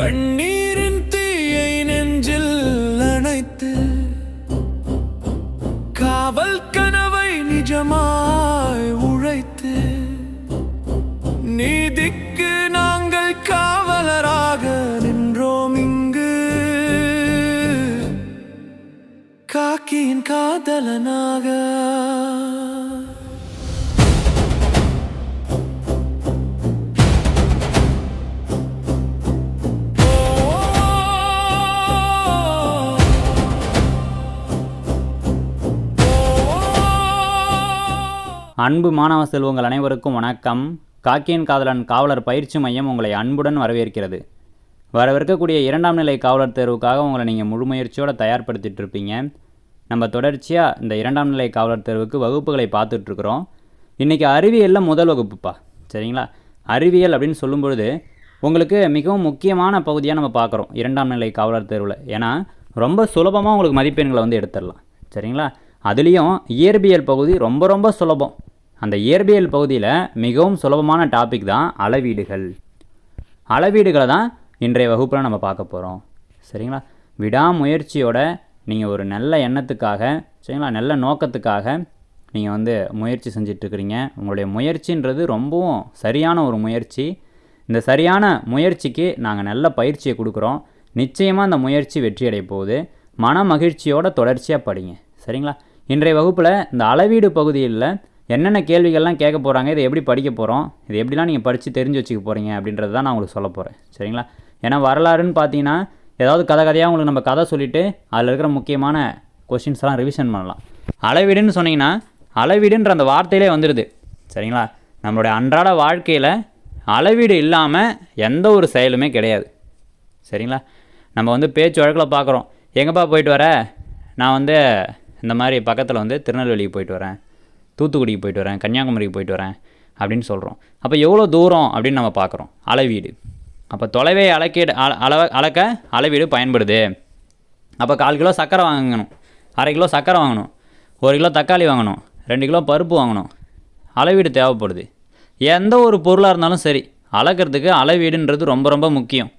கண்ணீரின் தீயை நெஞ்சில் அணைத்து காவல் கனவை நிஜமாய் உழைத்து நீதிக்கு நாங்கள் காவலராக நின்றோம் இங்கு காக்கியின் காதலனாக. அன்பு மாணவ செல்வங்கள் அனைவருக்கும் வணக்கம். காக்கியின் காதலன் காவலர் பயிற்சி மையம் உங்களை அன்புடன் வரவேற்கிறது. வரவிருக்கக்கூடிய 2ஆம் நிலை காவலர் தேர்வுக்காக உங்களை நீங்கள் முழு முயற்சியோடு தயார்படுத்திட்டு இருப்பீங்க. நம்ம தொடர்ச்சியாக இந்த 2ஆம் நிலை காவலர் தேர்வுக்கு வகுப்புகளை பார்த்துட்ருக்குறோம். இன்றைக்கி அறிவியலில் முதல் வகுப்புப்பா, சரிங்களா? அறிவியல் அப்படின்னு சொல்லும்பொழுது உங்களுக்கு மிகவும் முக்கியமான பகுதியாக நம்ம பார்க்குறோம் 2ஆம் நிலை காவலர் தேர்வில். ஏன்னா ரொம்ப சுலபமாக உங்களுக்கு மதிப்பெண்களை எடுத்துடலாம், சரிங்களா? அதுலேயும் இயற்பியல் பகுதி ரொம்ப ரொம்ப சுலபம். அந்த இயற்பியல் பகுதியில் மிகவும் சுலபமான டாபிக் தான் அளவீடுகள். அளவீடுகளை தான் இன்றைய வகுப்பில் நம்ம பார்க்க போகிறோம், சரிங்களா? விடாமுயற்சியோட நீங்கள் ஒரு நல்ல எண்ணத்துக்காக, சரிங்களா, நல்ல நோக்கத்துக்காக நீங்கள் முயற்சி செஞ்சிட்ருக்கிறீங்க. உங்களுடைய முயற்சின்றது ரொம்பவும் சரியான ஒரு முயற்சி. இந்த சரியான முயற்சிக்கு நாங்கள் நல்ல பயிற்சியை கொடுக்குறோம். நிச்சயமாக அந்த முயற்சி வெற்றி அடைய போகுது. மன மகிழ்ச்சியோட தொடர்ச்சியாக படிங்க, சரிங்களா? இன்றைய வகுப்பில் இந்த அளவீடு பகுதியில் என்னென்ன கேள்விகள்லாம் கேட்க போகிறாங்க, இதை எப்படி படிக்க போகிறோம், இது எப்படிலாம் நீங்கள் படித்து தெரிஞ்சு வச்சுக்க போகிறீங்க அப்படின்றது தான் நான் உங்களுக்கு சொல்ல போகிறேன், சரிங்களா? ஏன்னா வரலாறுன்னு பார்த்தீங்கன்னா ஏதாவது கதையாக உங்களுக்கு நம்ம கதை சொல்லிவிட்டு அதில் இருக்கிற முக்கியமான கொஷின்ஸ்லாம் ரிவிஷன் பண்ணலாம். அளவீடுன்னு சொன்னீங்கன்னா அளவீடுன்ற அந்த வார்த்தையிலே வந்துடுது, சரிங்களா? நம்மளுடைய அன்றாட வாழ்க்கையில் அளவீடு இல்லாமல் எந்த ஒரு செயலுமே கிடையாது, சரிங்களா? நம்ம பேச்சு வழக்கில் பார்க்குறோம். எங்கேப்பா போயிட்டு வர? நான் இந்த மாதிரி பக்கத்தில் திருநெல்வேலிக்கு போயிட்டு வரேன், தூத்துக்குடிக்கு போயிட்டு வரேன், கன்னியாகுமரிக்கு போயிட்டு வரேன் அப்படின்னு சொல்கிறோம். அப்போ எவ்வளோ தூரம் அப்படின்னு நம்ம பார்க்குறோம். அளவீடு. அப்போ தொலைவை அளக்க அளவீடு பயன்படுது. அப்போ 1/4 கிலோ சர்க்கரை வாங்கணும், 1/2 கிலோ சர்க்கரை வாங்கணும், 1 கிலோ தக்காளி வாங்கணும், 2 கிலோ பருப்பு வாங்கணும். அளவீடு தேவைப்படுது. எந்த ஒரு பொருளாக இருந்தாலும் சரி, அளக்கிறதுக்கு அளவீடுன்றது ரொம்ப ரொம்ப முக்கியம்,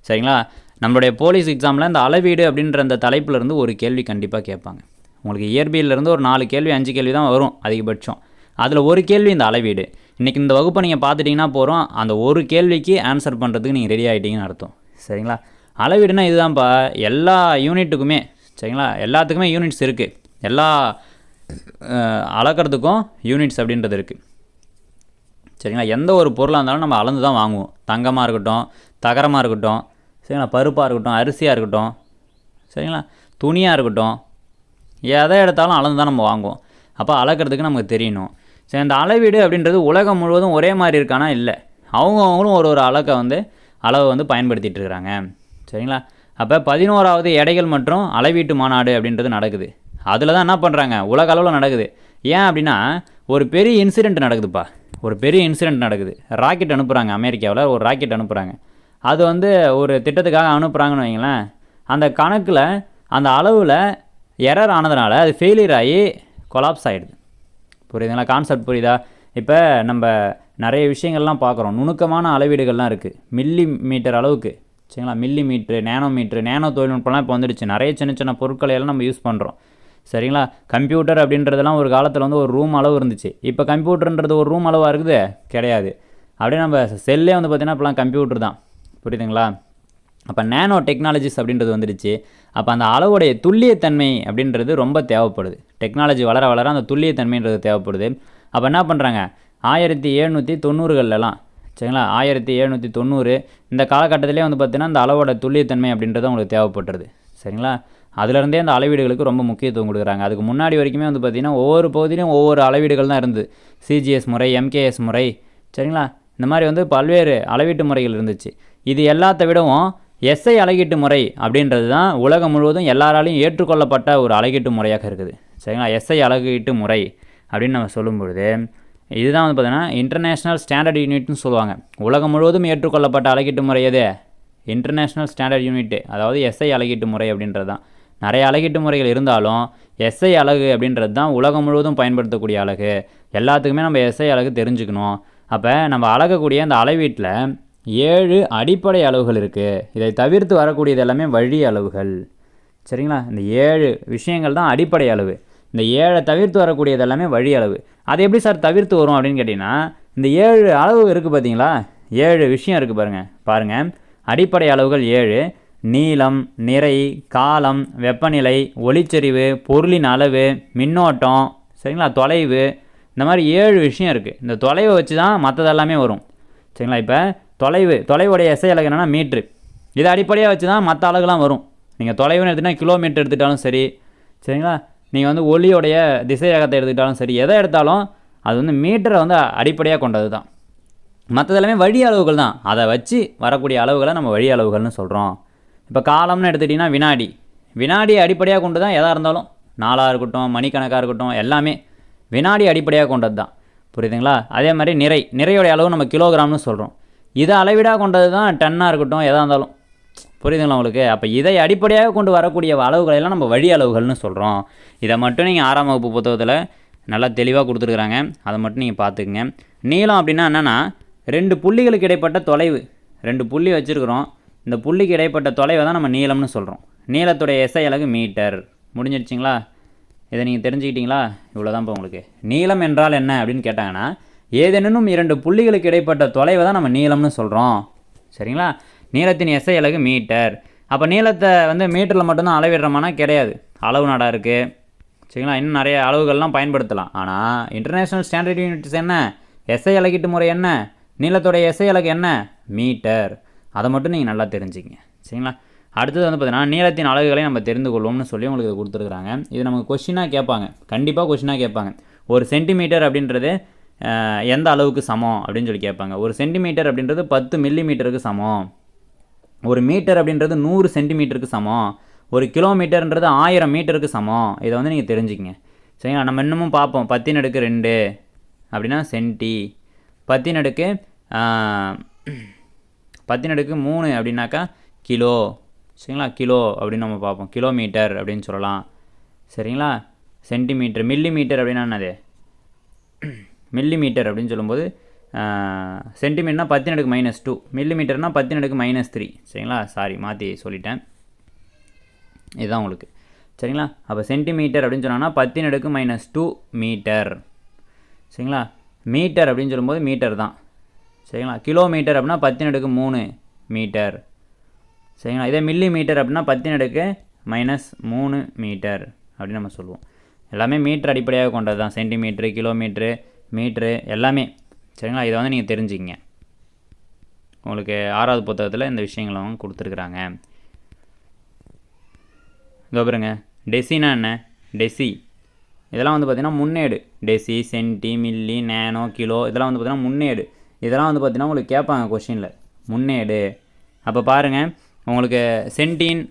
சரிங்களா? நம்மளுடைய போலீஸ் எக்ஸாமில் இந்த அளவீடு அப்படின்ற அந்த தலைப்பிலேருந்து ஒரு கேள்வி கண்டிப்பாக கேட்பாங்க. உங்களுக்கு இயற்பியலிருந்து ஒரு 4 கேள்வி 5 கேள்வி தான் வரும் அதிகபட்சம். அதில் ஒரு கேள்வி இந்த அளவீடு. இன்றைக்கி இந்த வகுப்பை நீங்கள் பார்த்துட்டிங்கன்னா போகிறோம், அந்த ஒரு கேள்விக்கு ஆன்சர் பண்ணுறதுக்கு நீங்கள் ரெடி ஆகிட்டீங்கன்னு அர்த்தம், சரிங்களா? அளவீடுனா இதுதான்ப்பா. எல்லா யூனிட்டுக்குமே, சரிங்களா, எல்லாத்துக்குமே யூனிட்ஸ் இருக்குது. எல்லா அளக்கிறதுக்கும் யூனிட்ஸ் அப்படின்றது இருக்குது, சரிங்களா? எந்த ஒரு பொருளாக இருந்தாலும் நம்ம அளந்து தான் வாங்குவோம். தங்கமாக இருக்கட்டும், தகரமாக இருக்கட்டும், சரிங்களா, பருப்பாக இருக்கட்டும், அரிசியாக இருக்கட்டும், சரிங்களா, துணியாக இருக்கட்டும், எதை எடுத்தாலும் அளந்து தான் நம்ம வாங்குவோம். அப்போ அளக்கிறதுக்கு நமக்கு தெரியணும். சரி, இந்த அளவீடு அப்படின்றது உலகம் முழுவதும் ஒரே மாதிரி இருக்கானா? இல்லை. அவங்களும் ஒரு அளவை பயன்படுத்திகிட்டு இருக்கிறாங்க, சரிங்களா? அப்போ 11ஆவது எடைகள் மற்றும் அளவீட்டு மாநாடு அப்படின்றது நடக்குது. அதில் தான் என்ன பண்ணுறாங்க, உலக அளவில் நடக்குது. ஏன் அப்படின்னா ஒரு பெரிய இன்சிடெண்ட் நடக்குதுப்பா. ஒரு பெரிய இன்சிடெண்ட் நடக்குது. ராக்கெட் அனுப்புகிறாங்க, அமெரிக்காவில் ஒரு ராக்கெட் அனுப்புகிறாங்க. அது ஒரு திட்டத்துக்காக அனுப்புகிறாங்கன்னு வைங்களேன். அந்த கணக்கில் அந்த அளவில் எரர் ஆனதுனால அது ஃபெயிலியர் ஆகி கொலாப்ஸ் ஆகிடுது. புரியுதுங்களா? கான்செப்ட் புரியுதா? இப்போ நம்ம நிறைய விஷயங்கள்லாம் பார்க்குறோம். நுணுக்கமான அளவீடுகள்லாம் இருக்குது, மில்லி மீட்டர் அளவுக்கு, சரிங்களா? மில்லி மீட்ரு, நேனோ தொழில்நுட்பம்லாம் இப்போ வந்துடுச்சு. நிறைய சின்ன சின்ன பொருட்களை எல்லாம் நம்ம யூஸ் பண்ணுறோம், சரிங்களா? கம்ப்யூட்டர் அப்படின்றதெல்லாம் ஒரு காலத்தில் ஒரு ரூம் அளவு இருந்துச்சு. இப்போ கம்ப்யூட்டர்ன்றது ஒரு ரூம் அளவாக இருக்குது கிடையாது. அப்படியே நம்ம செல்லே பார்த்திங்கன்னா இப்போலாம் கம்ப்யூட்டர் தான், புரியுதுங்களா? அப்போ நேனோ டெக்னாலஜிஸ் அப்படின்றது வந்துடுச்சு. அப்போ அந்த அளவுடைய துல்லியத்தன்மை அப்படின்றது ரொம்ப தேவைப்படுது. டெக்னாலஜி வளர வளர அந்த துல்லியத்தன்மைன்றது தேவைப்படுது. அப்போ என்ன பண்ணுறாங்க, 1790களெலாம், சரிங்களா, 1790 இந்த காலகட்டத்திலே பார்த்திங்கன்னா அந்த அளவோட துல்லியத்தன்மை அப்படின்றது அவங்களுக்கு தேவைப்பட்டுருது, சரிங்களா? அதுலேருந்தே அந்த அளவீடுகளுக்கு ரொம்ப முக்கியத்துவம் கொடுக்குறாங்க. அதுக்கு முன்னாடி வரைக்குமே பார்த்திங்கன்னா ஒவ்வொரு பகுதியிலும் ஒவ்வொரு அளவீடுகள் தான் இருந்தது. சிஜிஎஸ் முறை, எம்கேஎஸ் முறை, சரிங்களா? இந்த மாதிரி பல்வேறு அளவீட்டு முறைகள் இருந்துச்சு. இது எல்லாத்த விடவும் எஸ்ஐ அளவீட்டு முறை அப்படின்றது தான் உலகம் முழுவதும் எல்லாராலையும் ஏற்றுக்கொள்ளப்பட்ட ஒரு அளவீட்டு முறையாக இருக்குது, சரிங்களா? எஸ்ஐ அளவீட்டு முறை அப்படின்னு நம்ம சொல்லும்பொழுது இதுதான் பார்த்திங்கன்னா இன்டர்நேஷ்னல் ஸ்டாண்டர்ட் யூனிட்னு சொல்லுவாங்க. உலகம் முழுவதும் ஏற்றுக்கொள்ளப்பட்ட அளவீட்டு முறை எது? இன்டர்நேஷ்னல் ஸ்டாண்டர்ட் யூனிட், அதாவது எஸ்ஐ அளவீட்டு முறை அப்படின்றது தான். நிறைய அளவீட்டு முறைகள் இருந்தாலும் எஸ்ஐ அலகு அப்படின்றது தான் உலகம் முழுவதும் பயன்படுத்தக்கூடிய அலகு. எல்லாத்துக்குமே நம்ம எஸ்ஐ அலகு தெரிஞ்சுக்கணும். அப்போ நம்ம அளக்கக்கூடிய அந்த அளவீட்டில் 7 அடிப்படை அளவுகள் இருக்குது. இதை தவிர்த்து வரக்கூடியது எல்லாமே வழி அளவுகள். சரிங்களா? இந்த 7 விஷயங்கள் தான் அடிப்படை அளவு. இந்த 7 தவிர்த்து வரக்கூடியது எல்லாமே வழி அளவு. அது எப்படி சார் தவிர்த்து வரும் அப்படின்னு கேட்டிங்கன்னா, இந்த 7 அளவு இருக்குது பார்த்தீங்களா, 7 விஷயம் இருக்குது பாருங்கள். அடிப்படை அளவுகள் 7: நீளம், நிறை, காலம், வெப்பநிலை, ஒளிச்செறிவு, பொருளின் அளவு, மின்னோட்டம், சரிங்களா, தொலைவு, இந்த மாதிரி 7 விஷயம் இருக்குது. இந்த தொலைவை வச்சு தான் மற்றதெல்லாமே வரும். சரிங்களா? இப்போ தொலைவுடைய எஸ்ஐ அலகு என்னென்னா மீட்ரு. இதை அடிப்படையாக வச்சு தான் மற்ற அலகுலாம் வரும். நீங்கள் தொலைவுன்னு எடுத்துகிட்டா கிலோமீட்டர் எடுத்துக்கிட்டாலும் சரி, சரிங்களா, நீங்கள் வந்து ஒளியோடைய திசையகத்தை எடுத்துக்கிட்டாலும் சரி, எதை எடுத்தாலும் அது வந்து மீட்டரை வந்து அடிப்படையாக கொண்டது தான். மற்றதெல்லாமே வழி அளவுகள் தான். அதை வச்சு வரக்கூடிய அளவுகளை நம்ம வழி அளவுகள்னு சொல்கிறோம். இப்போ காலம்னு எடுத்துக்கிட்டிங்கன்னா வினாடியை அடிப்படையாக கொண்டு தான் எதாக இருந்தாலும், நாளாக இருக்கட்டும், மணிக்கணக்காக இருக்கட்டும், எல்லாமே வினாடி அடிப்படையாக கொண்டது தான். புரியுதுங்களா? அதே மாதிரி நிறையோடைய அளவு நம்ம கிலோகிராம்னு சொல்கிறோம். இதை அளவீடாக கொண்டது தான் டன்னாக இருக்கட்டும், எதாக இருந்தாலும். புரியுதுங்களா உங்களுக்கு? அப்போ இதை அடிப்படையாக கொண்டு வரக்கூடிய அளவுகளெல்லாம் நம்ம வழி அளவுகள்னு சொல்கிறோம். இதை மட்டும் நீங்கள் 6ஆம் வகுப்பு புத்தகத்தில் நல்லா தெளிவாக கொடுத்துருக்குறாங்க. அதை மட்டும் நீங்கள் பார்த்துக்குங்க. நீளம் அப்படின்னா என்னென்னா 2 புள்ளிகளுக்கு இடைப்பட்ட தொலைவு. 2 புள்ளி வச்சுருக்குறோம். இந்த புள்ளிக்கு இடைப்பட்ட தொலைவை தான் நம்ம நீளம்னு சொல்கிறோம். நீளத்துடைய எஸ்ஐ அலகு மீட்டர். முடிஞ்சிடுச்சிங்களா? இதை நீங்கள் தெரிஞ்சுக்கிட்டீங்களா? இவ்வளோதான் இப்போ உங்களுக்கு. நீளம் என்றால் என்ன அப்படின்னு கேட்டாங்கன்னா, ஏதேனும் 2 புள்ளிகளுக்கு இடைப்பட்ட தொலைவை தான் நம்ம நீளம்னு சொல்கிறோம். சரிங்களா? நீளத்தின் எஸ்ஐ அலகு மீட்டர். அப்போ நீளத்தை வந்து மீட்டரில் மட்டும்தான் அளவிடுறோமானா கிடையாது. அளவு நாடா இருக்குது. சரிங்களா? இன்னும் நிறைய அளவுகள்லாம் பயன்படுத்தலாம். ஆனால் இன்டர்நேஷ்னல் ஸ்டாண்டர்ட் யூனிட்ஸ் என்ன, எஸ்ஐ அலகீட்டு முறை என்ன, நீளத்தோடைய எஸ்ஐ அலகு என்ன, மீட்டர். அதை மட்டும் நீங்கள் நல்லா தெரிஞ்சுங்க. சரிங்களா? அடுத்தது வந்து பார்த்தீங்கன்னா நீளத்தின் அலகுகளை நம்ம தெரிந்து கொள்வோம்னு சொல்லி உங்களுக்கு இது கொடுத்துருக்குறாங்க. இது நமக்கு கொஷினாக கேட்பாங்க, கண்டிப்பாக கொஷினாக கேட்பாங்க. ஒரு சென்டிமீட்டர் அப்படின்றது எந்த அளவுக்கு சமம் அப்படின்னு சொல்லி கேட்பாங்க. ஒரு சென்டிமீட்டர் அப்படின்றது 10 மில்லிமீட்டருக்கு சமம். ஒரு மீட்டர் அப்படின்றது 100 சென்டிமீட்டருக்கு சமம். ஒரு கிலோமீட்டர்ன்றது 1000 மீட்டருக்கு சமம். இதை வந்து நீங்கள் தெரிஞ்சுக்கங்க. சரிங்களா? நம்ம இன்னமும் பார்ப்போம். 10^2 அப்படின்னா சென்டி, 10^3 அப்படின்னாக்கா கிலோ. சரிங்களா? கிலோ அப்படின்னு நம்ம பார்ப்போம். கிலோமீட்டர் அப்படின்னு சொல்லலாம். சரிங்களா? சென்டிமீட்டர். மில்லிமீட்டர் அப்படின்னா என்னது, மில்லிமீட்டர் அப்படின்னு சொல்லும்போது சென்டிமீட்டர்னா 10^-2, மில்லிமீட்டர்னா 10^-3. சரிங்களா? சாரி, மாற்றி சொல்லிட்டேன். இதுதான் உங்களுக்கு. சரிங்களா? அப்போ சென்டிமீட்டர் அப்படின்னு சொன்னாங்கன்னா 10^-2 மீட்டர். சரிங்களா? மீட்டர் அப்படின்னு சொல்லும்போது மீட்டர் தான். சரிங்களா? கிலோமீட்டர் அப்படின்னா 10^-3 மீட்டர். சரிங்களா? இதே மில்லிமீட்டர் அப்படின்னா 10^-3 மீட்டர் அப்படின்னு நம்ம சொல்லுவோம். எல்லாமே மீட்டர் அடிப்படையாக கொண்டது தான். சென்டிமீட்ரு, கிலோமீட்ரு, மீட்ரு எல்லாமே. சரிங்களா? இதை வந்து நீங்கள் தெரிஞ்சுக்கிங்க. உங்களுக்கு 6வது புத்தகத்தில் இந்த விஷயங்களும் கொடுத்துருக்குறாங்க. இதோ பாருங்க, டெசினா என்ன, டெசி இதெல்லாம் வந்து பார்த்திங்கன்னா முன்னேடு. டெசி, சென்டி, மில்லி, நேனோ, கிலோ இதெல்லாம் வந்து பார்த்திங்கன்னா முன்னேடு. இதெல்லாம் வந்து பார்த்திங்கன்னா உங்களுக்கு கேட்பாங்க கொஷினில், முன்னேடு. அப்போ பாருங்கள், உங்களுக்கு சென்டின்,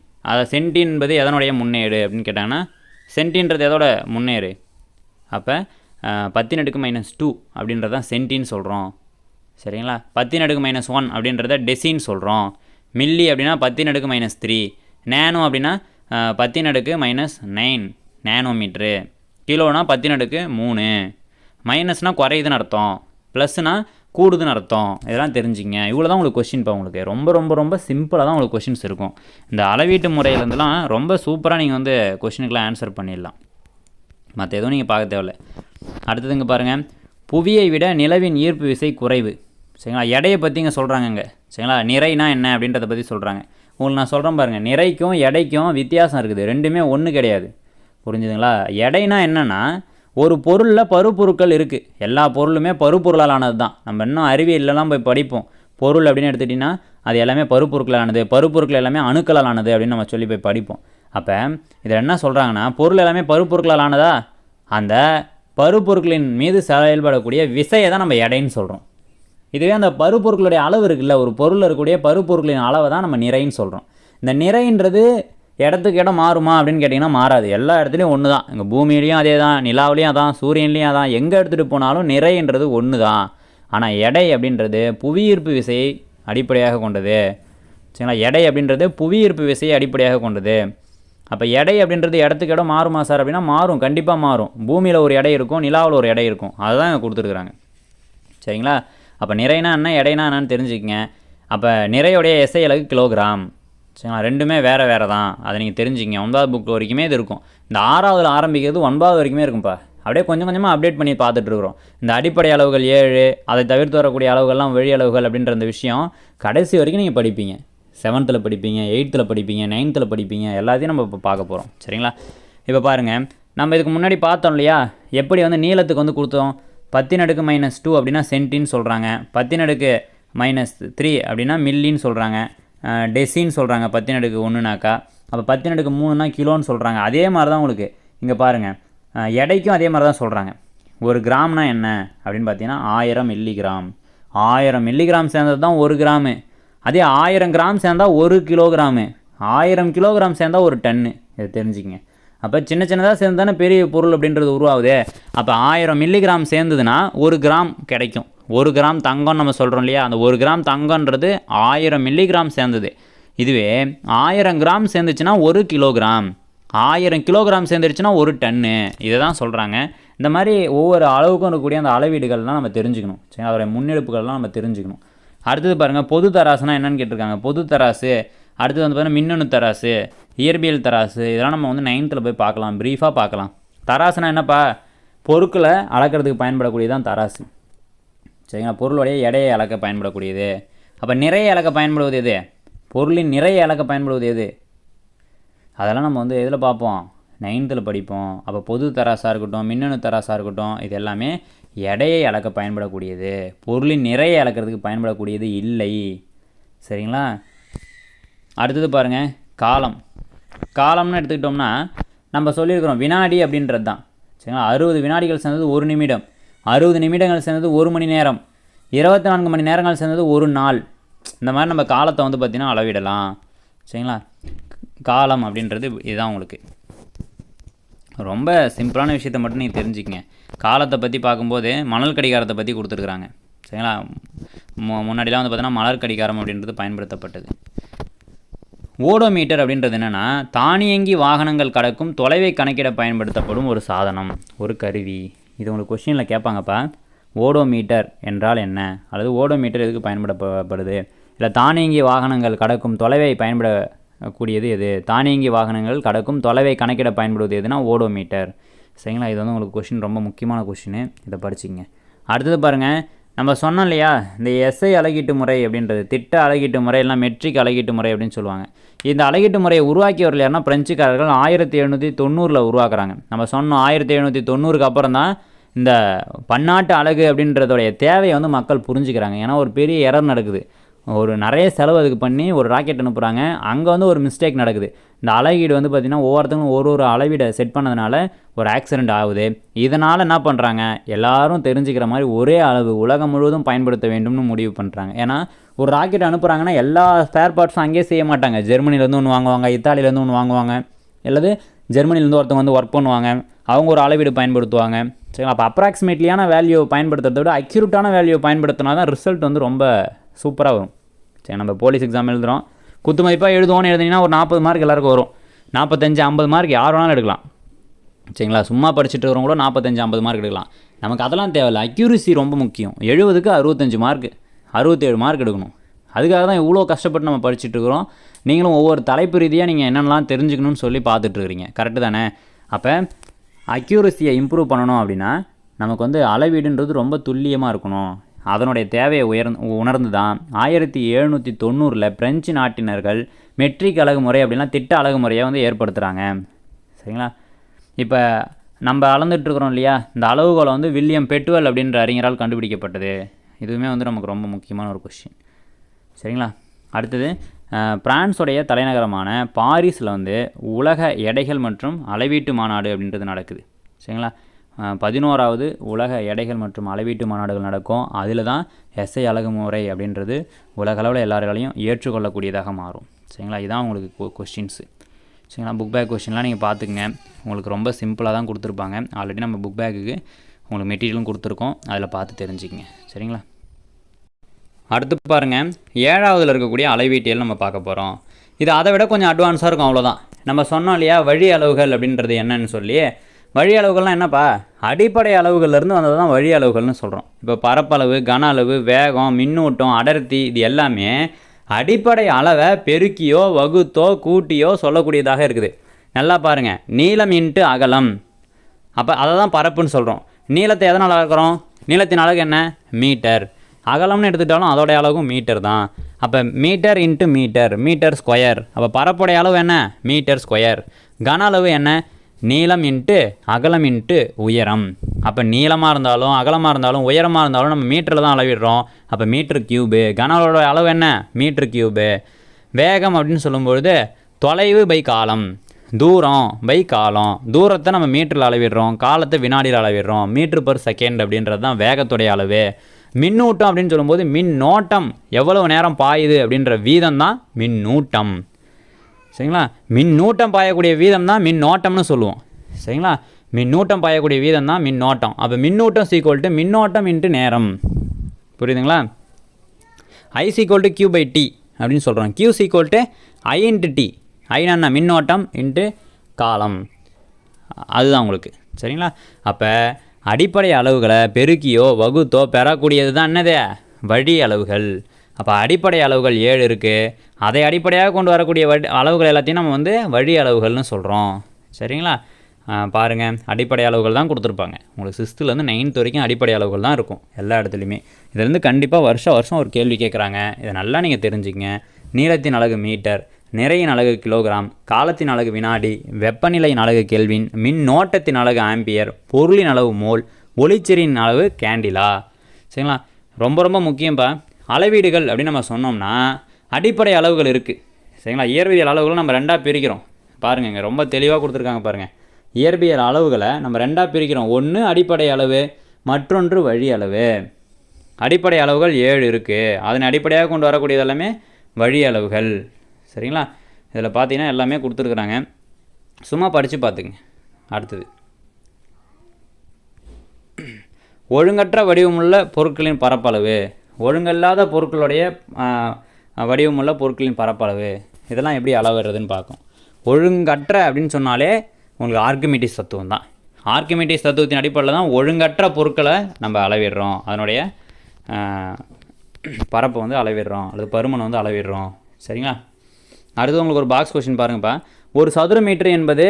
சென்டின் என்பது எதனுடைய முன்னேடு அப்படின்னு கேட்டாங்கன்னா, சென்டின்றது எதோட முன்னேடு. அப்போ 10^-2 அப்படின்றது தான் சென்டின்னு சொல்கிறோம். சரிங்களா? 10^-1 அப்படின்றத டெசின்னு சொல்கிறோம். மில்லி அப்படின்னா 10^-3, நேனோ அப்படின்னா 10^-9 நேனோமீட்ரு, கிலோனா 10^-3, மைனஸ்னால் குறையுதுன்னு அர்த்தம், ப்ளஸ்னால் கூடுதுன்னு அர்த்தம். இதெல்லாம் தெரிஞ்சுங்க. இவ்வளோ தான் உங்களுக்கு கொஷின். இப்போ உங்களுக்கு ரொம்ப ரொம்ப ரொம்ப சிம்பிளாக தான் உங்களுக்கு கொஷின்ஸ் இருக்கும். இந்த அளவீட்டு முறையிலேருந்துலாம் ரொம்ப சூப்பராக நீங்கள் வந்து கொஷினுக்கெலாம் ஆன்சர் பண்ணிடலாம். மற்ற எதுவும் நீங்கள் பார்க்க தேவையில்லை. அடுத்ததுங்க பாருங்கள், புவியை விட நிலவின் ஈர்ப்பு விசை குறைவு. சரிங்களா? எடையை பற்றி இங்கே சொல்கிறாங்கங்க. சரிங்களா? நிறைனா என்ன அப்படின்றத பற்றி சொல்கிறாங்க. உங்களுக்கு நான் சொல்கிறேன் பாருங்கள், நிறைக்கும் எடைக்கும் வித்தியாசம் இருக்குது. ரெண்டுமே ஒன்று கிடையாது. புரிஞ்சுதுங்களா? எடைனா என்னென்னா, ஒரு பொருளில் பருப்பொருட்கள் இருக்குது. எல்லா பொருளுமே பருப்பொருளாலானது தான். நம்ம இன்னும் அறிவியல்லாம் போய் படிப்போம். பொருள் அப்படின்னு எடுத்துக்கிட்டிங்கன்னா அது எல்லாமே பருப்பொருட்களானது, பருப்பொருட்கள் எல்லாமே அணுக்களாலானது அப்படின்னு நம்ம சொல்லி போய் படிப்போம். அப்போ இதில் என்ன சொல்கிறாங்கன்னா, பொருள் எல்லாமே பருப்பொருட்களாலானதா, அந்த பருப்பொருட்களின் மீது செயல்படக்கூடிய விசையை தான் நம்ம எடைன்னு சொல்கிறோம். இதுவே அந்த பருப்பொருட்களுடைய அளவு இருக்குல்ல, ஒரு பொருளில் இருக்கக்கூடிய பருப்பொருட்களின் அளவை தான் நம்ம நிறைன்னு சொல்கிறோம். இந்த நிறைன்றது இடத்துக்கு இடம் மாறுமா அப்படின்னு கேட்டிங்கன்னா மாறாது. எல்லா இடத்துலையும் ஒன்று தான். எங்கள் பூமியிலையும் அதே தான், நிலாவிலையும் அதான், சூரியன்லேயும் அதான். எங்கே எடுத்துகிட்டு போனாலும் நிறைன்றது ஒன்று தான். ஆனால் எடை அப்படின்றது புவியீர்ப்பு விசையை அடிப்படையாக கொண்டது. சரிங்களா? எடை அப்படின்றது புவியீர்ப்பு விசையை அடிப்படையாக கொண்டது. அப்போ எடை அப்படின்றது இடத்துக்கு இடம் மாறுமா சார் அப்படின்னா மாறும், கண்டிப்பாக மாறும். பூமியில் ஒரு எடை இருக்கும், நிலாவில் ஒரு எடை இருக்கும். அதுதான் இங்கே கொடுத்துருக்குறாங்க. சரிங்களா? அப்போ நிறைனா என்ன, எடைனா என்னன்னு தெரிஞ்சுக்கங்க. அப்போ நிறையுடைய எஸ்ஐ அலகு கிலோகிராம். சரிங்களா, ரெண்டுமே வேறு வேறு தான், அதை நீங்கள் தெரிஞ்சுங்க. 9வது புக் வரைக்குமே இது இருக்கும். இந்த 6வதுல ஆரம்பிக்கிறது 9வது வரைக்குமே இருக்கும்ப்பா. அப்படியே கொஞ்சம் கொஞ்சமாக அப்டேட் பண்ணி பார்த்துட்ருக்குறோம். இந்த அடிப்படை அளவுகள் 7, அதை தவிர்த்து வரக்கூடிய அளவுகள்லாம் வெளி அளவுகள் அப்படின்ற அந்த விஷயம் கடைசி வரைக்கும் நீங்கள் படிப்பீங்க. 7th படிப்பீங்க, 8th படிப்பீங்க, 9th படிப்பீங்க, எல்லாத்தையும் நம்ம இப்போ பார்க்க போகிறோம். சரிங்களா, இப்போ பாருங்கள், நம்ம இதுக்கு முன்னாடி பார்த்தோம் இல்லையா, எப்படி வந்து நீளத்துக்கு வந்து கொடுத்தோம். 10⁻² அப்படின்னா சென்டின்னு சொல்கிறாங்க, 10⁻³ அப்படின்னா மில்லின்னு சொல்கிறாங்க, டெசின்னு சொல்கிறாங்க 10⁻1னாக்கா. அப்போ 10⁻3னா கிலோன்னு சொல்கிறாங்க. அதே மாதிரி தான் உங்களுக்கு இங்கே பாருங்கள், எடைக்கும் அதே மாதிரி தான் சொல்கிறாங்க. ஒரு கிராம்னா என்ன அப்படின்னு பார்த்தீங்கன்னா 1000 மில்லிகிராம். 1000 மில்லிகிராம் சேர்ந்தது தான் 1 கிராமு. அதே 1000 கிராம் சேர்ந்தால் 1 கிலோகிராமு. 1000 கிலோகிராம் சேர்ந்தால் 1 டன்னு. இதை தெரிஞ்சுக்கங்க. அப்போ சின்ன சின்னதாக சேர்ந்து தானே பெரிய பொருள் அப்படின்றது உருவாகுது. அப்போ 1000 மில்லிகிராம் சேர்ந்ததுன்னா 1 கிராம் கிடைக்கும். 1 கிராம் தங்கம்னு நம்ம சொல்கிறோம் இல்லையா, அந்த 1 கிராம் தங்கன்றது 1000 மில்லிகிராம் சேர்ந்தது. இதுவே 1000 கிராம் சேர்ந்துச்சுன்னா 1 கிலோகிராம், 1000 கிலோகிராம் சேர்ந்துருச்சுன்னா 1 டன்னு. இதை தான் சொல்கிறாங்க. இந்த மாதிரி ஒவ்வொரு அளவுக்கும் இருக்கக்கூடிய அந்த அளவீடுகள்லாம் நம்ம தெரிஞ்சுக்கணும். சரி, அதோடைய முன்னெடுப்புகள்லாம் நம்ம தெரிஞ்சுக்கணும். அடுத்தது பாருங்கள், பொது தராசுனா என்னென்னு கேட்டிருக்காங்க. பொது தராசு, அடுத்தது வந்து பார்த்தீங்கன்னா மின்னணு தராசு, இயற்பியல் தராசு, இதெல்லாம் நம்ம வந்து 9th போய் பார்க்கலாம், ப்ரீஃபாக பார்க்கலாம். தராசுனா என்னப்பா, பொருட்களை அளக்கிறதுக்கு பயன்படக்கூடியதான் தராசு. சரிங்களா, பொருளுடைய எடையை அளக்க பயன்படக்கூடியது. அப்போ நிறைய அளக்க பயன்படுவது எது, பொருளின் நிறைய அளக்க பயன்படுவது எது, அதெல்லாம் நம்ம வந்து எதில் பார்ப்போம், 9th படிப்போம். அப்போ பொது தராசாக இருக்கட்டும், மின்னணு தராசாக இருக்கட்டும், இது எல்லாமே எடையை அளக்க பயன்படக்கூடியது, பொருளின் நிறைய அளக்கிறதுக்கு பயன்படக்கூடியது இல்லை. சரிங்களா, அடுத்தது பாருங்கள், காலம். காலம்னு எடுத்துக்கிட்டோம்னா நம்ம சொல்லியிருக்கிறோம் வினாடி அப்படின்றது தான். சரிங்களா, 60 வினாடிகள் சேர்ந்தது 1 நிமிடம், 60 நிமிடங்கள் சேர்ந்தது 1 மணி நேரம், 24 மணி நேரங்கள் சேர்ந்தது 1 நாள். இந்த மாதிரி நம்ம காலத்தை வந்து பார்த்திங்கன்னா அளவிடலாம். சரிங்களா, காலம் அப்படின்றது இதுதான். உங்களுக்கு ரொம்ப சிம்பிளான விஷயத்தை மட்டும் நீங்கள் தெரிஞ்சுக்கங்க. காலத்தை பற்றி பார்க்கும்போது மணல் கடிகாரத்தை பற்றி கொடுத்துருக்குறாங்க. சரிங்களா, முன்னாடிலாம் வந்து பார்த்தீங்கன்னா மலர் கடிகாரம் அப்படின்றது பயன்படுத்தப்பட்டது. ஓடோமீட்டர் அப்படின்றது என்னென்னா, தானியங்கி வாகனங்கள் கடக்கும் தொலைவை கணக்கிட பயன்படுத்தப்படும் ஒரு சாதனம், ஒரு கருவி. இது உங்களுக்கு கொஸ்டினில் கேட்பாங்கப்பா. ஓடோமீட்டர் என்றால் என்ன, அல்லது ஓடோமீட்டர் எதுக்கு பயன்படுத்தப்படுது, இல்லை தானியங்கி வாகனங்கள் கடக்கும் தொலைவை பயன்படக்கூடியது எது, தானியங்கி வாகனங்கள் கடக்கும் தொலைவை கணக்கிட பயன்படுவது எதுனா ஓடோமீட்டர். சரிங்களா, இது வந்து உங்களுக்கு கொஸ்டின் ரொம்ப முக்கியமான கொஸ்டின், இதை படிச்சிங்க. அடுத்தது பாருங்கள், நம்ம சொன்னோம் இல்லையா, இந்த எஸ்ஐ அளவீட்டு முறை அப்படின்றது திட்ட அளவீட்டு முறை, எல்லாம் மெட்ரிக் அளவீட்டு முறை அப்படின்னு சொல்லுவாங்க. இந்த அளவீட்டு முறையை உருவாக்கியவர்கள் யாருன்னா பிரெஞ்சுக்காரர்கள் 1790 உருவாக்குறாங்க. நம்ம சொன்னோம் 1790க்கு அப்புறம் தான் இந்த பன்னாட்டு அலகு அப்படின்றதோடைய தேவையை வந்து மக்கள் புரிஞ்சுக்கிறாங்க. ஏன்னா ஒரு பெரிய எரர் நடக்குது, ஒரு நிறைய செலவு அதுக்கு பண்ணி ஒரு ராக்கெட் அனுப்புகிறாங்க, அங்கே வந்து ஒரு மிஸ்டேக் நடக்குது. இந்த அளவீடு வந்து பார்த்திங்கன்னா ஒவ்வொருத்தங்களும் ஒரு அளவீடை செட் பண்ணதுனால ஒரு ஆக்சிடெண்ட் ஆகுது. இதனால் என்ன பண்ணுறாங்க, எல்லாரும் தெரிஞ்சுக்கிற மாதிரி ஒரே அளவு உலகம் முழுவதும் பயன்படுத்த வேண்டும்னு முடிவு பண்ணுறாங்க. ஏன்னா ஒரு ராக்கெட் அனுப்புகிறாங்கன்னா எல்லா ஸ்பேர் பார்ட்ஸும் அங்கேயே செய்ய மாட்டாங்க. ஜெர்மனிலேருந்து ஒன்று வாங்குவாங்க, இத்தாலியிலேருந்து ஒன்று வாங்குவாங்க, அல்லது ஜெர்மனிலேருந்து ஒருத்தவங்க வந்து ஒர்க் பண்ணுவாங்க, அவங்க ஒரு அளவீடு பயன்படுத்துவாங்க. சரி, அப்போ அப்ராக்சிமேட்லியான வேல்யூ பயன்படுத்துறத விட அக்யூரேட்டான வேல்யூ பயன்படுத்தினா தான் ரிசல்ட் வந்து ரொம்ப சூப்பராக வரும். சரி, நம்ம போலீஸ் எக்ஸாம் எழுதுகிறோம், குத்து மதிப்பாக எழுதினீங்கன்னா ஒரு 40 மார்க் எல்லாருக்கும் வரும். 45 50 மார்க் யார் வேணாலும் எடுக்கலாம். சரிங்களா, சும்மா படிச்சுட்டு வரவங்க கூட 45 50 மார்க் எடுக்கலாம். நமக்கு அதெல்லாம் தேவையில்லை, அக்யூரிசி ரொம்ப முக்கியம். 70க்கு 65 மார்க், 67 மார்க் எடுக்கணும். அதுக்காக தான் இவ்வளோ கஷ்டப்பட்டு நம்ம படிச்சுட்டு இருக்கிறோம். நீங்களும் ஒவ்வொரு தலைப்பு ரீதியாக நீங்கள் என்னென்னலாம் தெரிஞ்சுக்கணும்னு சொல்லி பார்த்துட்ருக்கிறீங்க, கரெக்டு தானே? அப்போ அக்யூரசியை இம்ப்ரூவ் பண்ணணும் அப்படின்னா நமக்கு வந்து அளவீடுன்றது ரொம்ப துல்லியமாக இருக்கணும். அதனுடைய தேவையை உணர்ந்து தான் 1790 பிரெஞ்சு நாட்டினர்கள் மெட்ரிக் அலகு முறை அப்படின்னா திட்ட அலகு முறையை வந்து ஏற்படுத்துகிறாங்க. சரிங்களா, இப்போ நம்ம அளந்துட்டுருக்குறோம் இல்லையா, இந்த அளவுகோலை வந்து வில்லியம் பெட்வெல் அப்படின்ற அறிஞரால் கண்டுபிடிக்கப்பட்டது. இதுவுமே வந்து நமக்கு ரொம்ப முக்கியமான ஒரு கொஸ்டின். சரிங்களா, அடுத்தது பிரான்ஸுடைய தலைநகரமான பாரிஸில் வந்து உலக எடைகள் மற்றும் அளவீட்டு மாநாடு அப்படின்றது நடக்குது. சரிங்களா, 11வது உலக எடைகள் மற்றும் அளவீட்டு மாநாடுகள் நடக்கும். அதில் தான் எஸ்ஐ அலகு முறை அப்படின்றது உலகளவில் எல்லாராலையும் ஏற்றுக்கொள்ளக்கூடியதாக மாறும். சரிங்களா, இதுதான் உங்களுக்கு கொஸ்டின்ஸு. சரிங்களா, புக் பேக் கொஸ்டின்லாம் நீங்கள் பார்த்துக்குங்க, உங்களுக்கு ரொம்ப சிம்பிளாக தான் கொடுத்துருப்பாங்க. ஆல்ரெடி நம்ம புக் பேக்குக்கு உங்களுக்கு மெட்டீரியலும் கொடுத்துருக்கோம், அதில் பார்த்து தெரிஞ்சுக்கங்க. சரிங்களா, அடுத்து பாருங்கள், 7வதுல இருக்கக்கூடிய அளவீட்டியல் நம்ம பார்க்க போகிறோம். இது அதை விட கொஞ்சம் அட்வான்ஸாக இருக்கும், அவ்வளோதான். நம்ம சொன்னோம் இல்லையா வழி அளவுகள் அப்படின்றது என்னன்னு சொல்லி, வழி அளவுகள்லாம் என்னப்பா, அடிப்படை அளவுகள்லேருந்து வந்தது தான் வழி அளவுகள்னு சொல்கிறோம். இப்போ பரப்பளவு, கன அளவு, வேகம், மின்னூட்டம், அடர்த்தி, இது எல்லாமே அடிப்படை அளவை பெருக்கியோ வகுத்தோ கூட்டியோ சொல்லக்கூடியதாக இருக்குது. நல்லா பாருங்கள், நீளம் இன்ட்டு அகலம், அப்போ அதை தான் பரப்புன்னு சொல்கிறோம். நீளத்தை எதனால் அளக்கிறோம்? நீளத்தின் அலகு என்ன? மீட்டர். அகலம்னு எடுத்துக்கிட்டாலும் அதோடைய அளவும் மீட்டர் தான். அப்போ meter into meter, meter square. அப்போ பரப்புடைய அளவு என்ன? Meter square. கன அளவு என்ன? நீளம் இன்ட்டு அகலம் இன்ட்டு உயரம். அப்போ நீளமாக இருந்தாலும் அகலமாக இருந்தாலும் உயரமாக இருந்தாலும் நம்ம மீட்டரில் தான் அளவிடுறோம். அப்போ மீட்ரு கியூபு. கன அளவோட அளவு என்ன? Meter cube. வேகம் அப்படின்னு சொல்லும்பொழுது தொலைவு பை காலம், தூரம் பை காலம். தூரத்தை நம்ம மீட்டரில் அளவிடுறோம், காலத்தை வினாடியில் அளவிடுறோம். மீட்ரு பர் செகண்ட் அப்படின்றது தான் வேகத்துடைய அளவு. மின்னூட்டம் அப்படின்னு சொல்லும்போது மின்னோட்டம் எவ்வளவு நேரம் பாயுது அப்படின்ற வீதம் தான் மின்னூட்டம். சரிங்களா? மின்னூட்டம் பாயக்கூடிய வீதம் தான் மின்னோட்டம்னு சொல்லுவோம். சரிங்களா? மின்னூட்டம் பாயக்கூடிய வீதம் தான் மின்னோட்டம். அப்போ மின்னூட்டம் சீக்வல் டு மின்னோட்டம் இன்ட்டு நேரம். புரியுதுங்களா? I is equal to Q by T அப்படின்னு சொல்கிறோம். Q is equal to I into T. ஐனா மின்னோட்டம் இன்ட்டு காலம், அதுதான் உங்களுக்கு. சரிங்களா? அப்போ அடிப்படை அளவுகளை பெருக்கியோ வகுத்தோ பெறக்கூடியது தான் என்னது? வழி அளவுகள். அப்போ அடிப்படை அளவுகள் 7 இருக்குது. அதை அடிப்படையாக கொண்டு வரக்கூடிய அளவுகள் எல்லாத்தையும் நம்ம வந்து வழி அளவுகள்னு சொல்கிறோம். சரிங்களா? பாருங்கள், அடிப்படை அளவுகள் தான் கொடுத்துருப்பாங்க. உங்களுக்கு 6th-லேருந்து 9th வரைக்கும் அடிப்படை அளவுகள் தான் இருக்கும் எல்லா இடத்துலையுமே. இதுலேருந்து கண்டிப்பாக வருஷம் ஒரு கேள்வி கேட்குறாங்க. இதை நல்லா நீங்கள் தெரிஞ்சுக்கங்க. நீளத்தின் அலகு மீட்டர், நிறையின் அலகு கிலோகிராம், காலத்தின் அலகு வினாடி, வெப்பநிலையின் அலகு கெல்வின், மின்னோட்டத்தின் அலகு ஆம்பியர், பொருளின் அளவு மோல், ஒளிச்செறியின் அளவு கேண்டிலா. சரிங்களா? ரொம்ப ரொம்ப முக்கியம்ப்பா. அளவீடுகள் அப்படின்னு நம்ம சொன்னோம்னா அடிப்படை அளவுகள் இருக்குது. சரிங்களா? இயற்பியல் அளவுகளை நம்ம 2ஆக பிரிக்கிறோம். பாருங்கள், இங்கே ரொம்ப தெளிவாக கொடுத்துருக்காங்க பாருங்கள். இயற்பியல் அளவுகளை நம்ம 2ஆக பிரிக்கிறோம். ஒன்று அடிப்படை அளவு, மற்றொன்று வழி அளவு. அடிப்படை அளவுகள் 7 இருக்குது. அதனை அடிப்படையாக கொண்டு வரக்கூடியது எல்லாமே வழி அளவுகள். சரிங்களா? இதில் பார்த்தீங்கன்னா எல்லாமே கொடுத்துருக்குறாங்க, சும்மா படித்து பார்த்துங்க. அடுத்தது, ஒழுங்கற்ற வடிவமுள்ள பொருட்களின் பரப்பளவு, ஒழுங்கல்லாத பொருட்களுடைய வடிவமுள்ள பொருட்களின் பரப்பளவு, இதெல்லாம் எப்படி அளவிடுறதுன்னு பார்க்கும். ஒழுங்கற்ற அப்படின்னு சொன்னாலே உங்களுக்கு ஆர்கிமிடிஸ் தத்துவம் தான். ஆர்கிமிடிஸ் தத்துவத்தின் அடிப்படையில் தான் ஒழுங்கற்ற பொருட்களை நம்ம அளவிடுறோம், அதனுடைய பரப்பை வந்து அளவிடுறோம், அல்லது பருமனை வந்து அளவிடுறோம். சரிங்களா? அடுத்து உங்களுக்கு ஒரு பாக்ஸ் கொஸ்டின் பாருங்கப்பா. ஒரு சதுர மீட்டர் என்பது